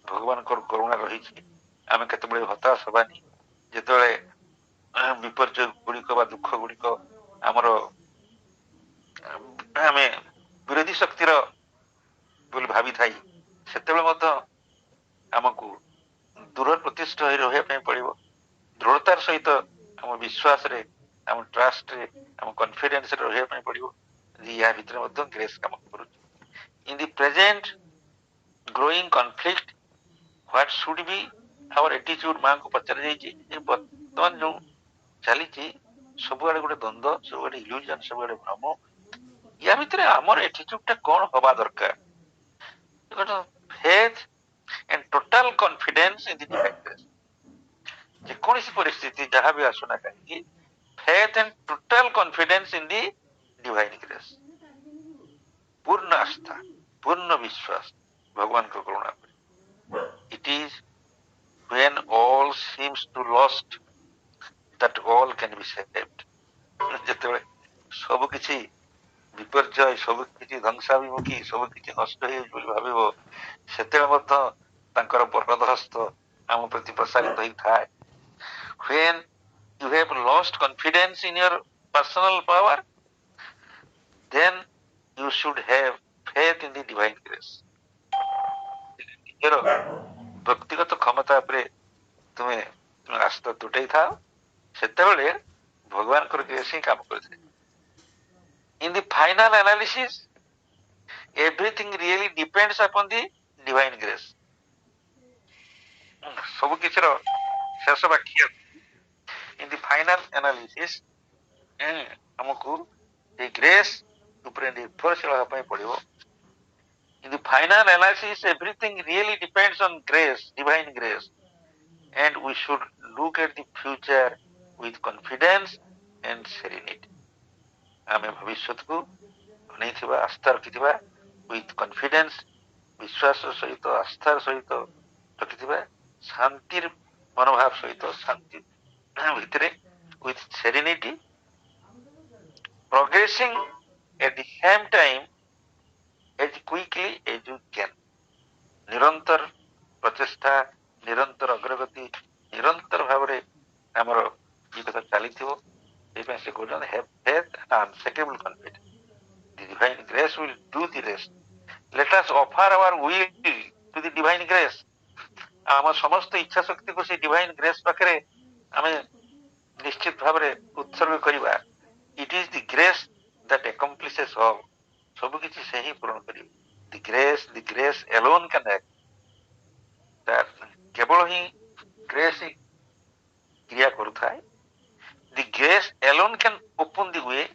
ଭଗବାନଙ୍କର କରୁଣା ରହିଛି, ଆମେ କେତେବେଳେ ହତାଶ ହବାନି। ଯେତେବେଳେ ବିପର୍ଯ୍ୟୟ ଗୁଡିକ ବା ଦୁଃଖ ଗୁଡିକ ଆମର ଆମେ ବିରୋଧୀ ଶକ୍ତିର ବୋଲି ଭାବିଥାଇ, ସେତେବେଳେ ମଧ୍ୟ ଆମକୁ ଦୃଢ ପ୍ରତିଷ୍ଠ ହୋଇ ରହିବା ପାଇଁ ପଡିବ। ଦୃଢତାର ସହିତ ଆମ ବିଶ୍ୱାସରେ, ଆମ ଟ୍ରଷ୍ଟରେ, ଆମ କନଫିଡେନ୍ସରେ ରହିବା ପାଇଁ ପଡିବ। ୟା ଭିତରେ ମଧ୍ୟ ଗ୍ରେସ୍ କାମ କରୁଛି। In the present growing conflict, what should be our attitude? ମାଙ୍କୁ ପଚରା ଯାଇଛି ଯେ ବର୍ତ୍ତମାନ ଯୋଉ ଚାଲିଛି ସବୁଆଡେ ଗୋଟେ ଦ୍ୱନ୍ଦ୍ୱ, ସବୁଆଡେ ଇଲ୍ୟୁଜନ, ସବୁଆଡେ ଭ୍ରମ, ୟା ଭିତରେ ଆମର attitude ଟା କଣ ହବା ଦରକାର? Faith and total confidence in the divine grace. ଯେକୌଣସି ପରିସ୍ଥିତି ଯାହା ବି ଆସୁନା କାହିଁକି, faith and total confidence in the divine grace, ପୂର୍ଣ୍ଣ ଆସ୍ଥା, ପୂର୍ଣ୍ଣ ବିଶ୍ୱାସ ଭଗବାନଙ୍କ କରୁଣା ଉପରେ। It is when all seems to lost that all can be saved. ଯେତେବେଳେ ସବୁ କିଛି ବିପର୍ଯ୍ୟୟ, ସବୁ କିଛି ଧ୍ୱଂସାଭିମୁଖୀ, ସବୁ କିଛି ନଷ୍ଟ ହେଇଯାଉଛି ବୋଲି ଭାବିବ, ସେତେବେଳେ ମଧ୍ୟ ତାଙ୍କର ବରଦ ହସ୍ତ ଆମ ପ୍ରତି ପ୍ରସାରିତ ହେଇଥାଏ। When you have lost confidence in your personal power, then you should have faith in the divine grace. ନିଜର ବ୍ୟକ୍ତିଗତ କ୍ଷମତା ଉପରେ ତୁମେ ଆସ୍ଥା ତୁଟେଇ ଥାଅ, ସେତେବେଳେ ଭଗବାନଙ୍କର ଗ୍ରେସ୍ ହିଁ କାମ କରିଥାଏ। In the final analysis, everything really depends upon the divine grace. ସବୁ କିଛିର ଶେଷ ବାକ୍ୟ, in the final analysis, ଆମକୁ ଏ ଗ୍ରେସ୍ ଉପରେ ନିର୍ଭରଶୀଳ ହେବା ପାଇଁ ପଡିବ। In the final analysis, everything really depends on grace, divine grace, and we should look at the future with confidence and serenity. ଆମେ ଭବିଷ୍ୟତକୁ ଅନେଇଥିବା, ଆସ୍ଥା ରଖିଥିବା, with confidence, ବିଶ୍ୱାସ ସହିତ, ଆସ୍ଥାର ସହିତ ରଖିଥିବା, ଶାନ୍ତିର ମନୋଭାବ ସହିତ, ଶାନ୍ତି ଭିତରେ, with serenity, progressing at the same time as quickly as you can. ନିରନ୍ତର ପ୍ରଚେଷ୍ଟା, ନିରନ୍ତର ଅଗ୍ରଗତି, ନିରନ୍ତର ଭାବରେ ଆମର ଏ କଥା ଚାଲିଥିବ। ସେଇପାଇଁ ସେ କହୁଛନ୍ତି have faith and unshakable confidence. The divine grace will do the rest. Let us offer our will to the divine grace. ଆମ ସମସ୍ତ ଇଚ୍ଛା ଶକ୍ତିକୁ ସେ ଡିଭାଇନ ଗ୍ରେସ୍ ପାଖରେ ଆମେ ନିଶ୍ଚିତ ଭାବରେ ଉତ୍ସର୍ଗ କରିବା। It is the grace that accomplishes all. ସବୁ କିଛି ସେ ହିଁ ପୂରଣ କରିବ। The grace alone can act. କେବଳ ହିଁ ଗ୍ରେସ୍ ହିଁ କ୍ରିୟା କରୁଥାଏ। The grace alone can open the way.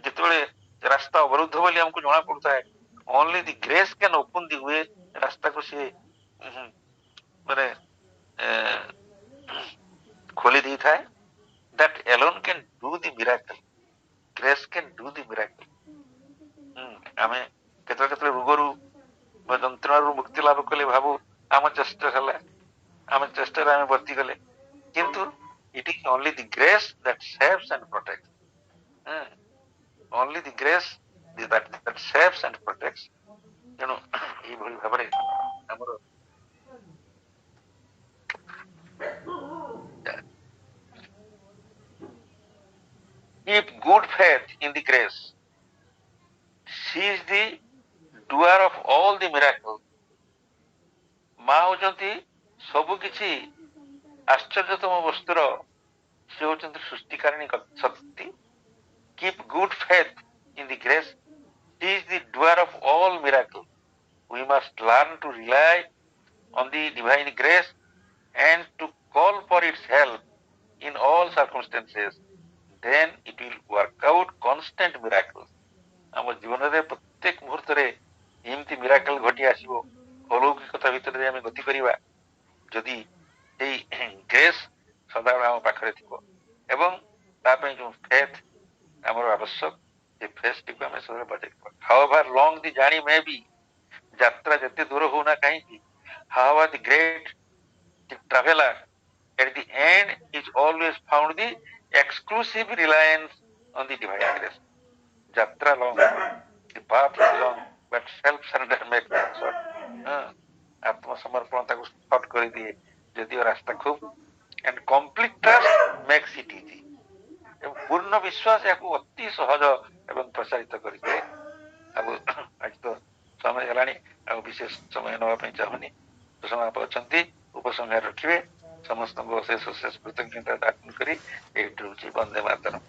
ଯେତେବେଳେ ରାସ୍ତା ଅବରୁଦ୍ଧ ବୋଲି ଆମକୁ ଜଣା ପଡୁଥାଏ, only the grace can open the way. ରାସ୍ତାକୁ ସିଏ ମାନେ ଖୋଲି ଦେଇଥାଏ। That alone can do the miracle. Grace can do the miracle. ଆମେ କେତେବେଳେ କେତେବେଳେ ରୋଗରୁ ବା ଯନ୍ତ୍ରଣାରୁ ମୁକ୍ତି ଲାଭ କଲେ ଭାବୁ ଆମ ଚେଷ୍ଟା ହେଲା, ଆମେ विषय आम वर्ती गले किंतु it is only the grace that saves and protects only the grace that saves and protects तेणु ये भाव आमर keep good faith in the grace. She is the doer of all the miracles. ମା ହଉଛନ୍ତି ସବୁ କିଛି ଆଶ୍ଚର୍ଯ୍ୟତମ ବସ୍ତୁର ସେ ହଉଛନ୍ତି ସୃଷ୍ଟିକାରିଣୀ ଶକ୍ତି. Keep good faith in the grace. She is the doer of all miracles. We must learn to rely on the divine grace and to call for its help in all circumstances. Then it will work out constant miracles. ଆମ ଜୀବନରେ ପ୍ରତ୍ୟେକ ମୁହୂର୍ତ୍ତରେ ଏମିତି miracle ଘଟି ଆସିବ, ଅଲୌକିକତା ଭିତରେ ଆମେ ଗତି କରିବା ଯଦି ସେଇ ଗ୍ରେସ୍ ସଦାବେଳେ ଆମ ପାଖରେ ଥିବ ଏବଂ ତା ପାଇଁ ଯୋଉ ଫେଥ୍ ଆମର ଆବଶ୍ୟକ ସେ ଫେଥ୍ଟିକୁ ଆମେ ସଦାବେଳେ ବଜାଇ ରଖିବା. However long the journey may be, ଯାତ୍ରା ଯେତେ ଦୂର ହଉନା କାହିଁକି, however the great traveler at the end is always found the exclusive reliance on the divine grace. Jatra long, the path is long, but self-surrender makes it short. आत्मसमर्पण ताको short कर दिए यदि रास्ता खूब and complete trust makes it easy. पूर्ण विश्वास याको अति सहज एवं प्रसारित करके अब आज तो समय गलानी आ विशेष समय नवा ପାଇଁ चाहनी तो समय आप अछंती उपसंहार रखिबे समस्त को अशेष अशेष कृतज्ञता ज्ञापन करी एटू वंदे मातरम.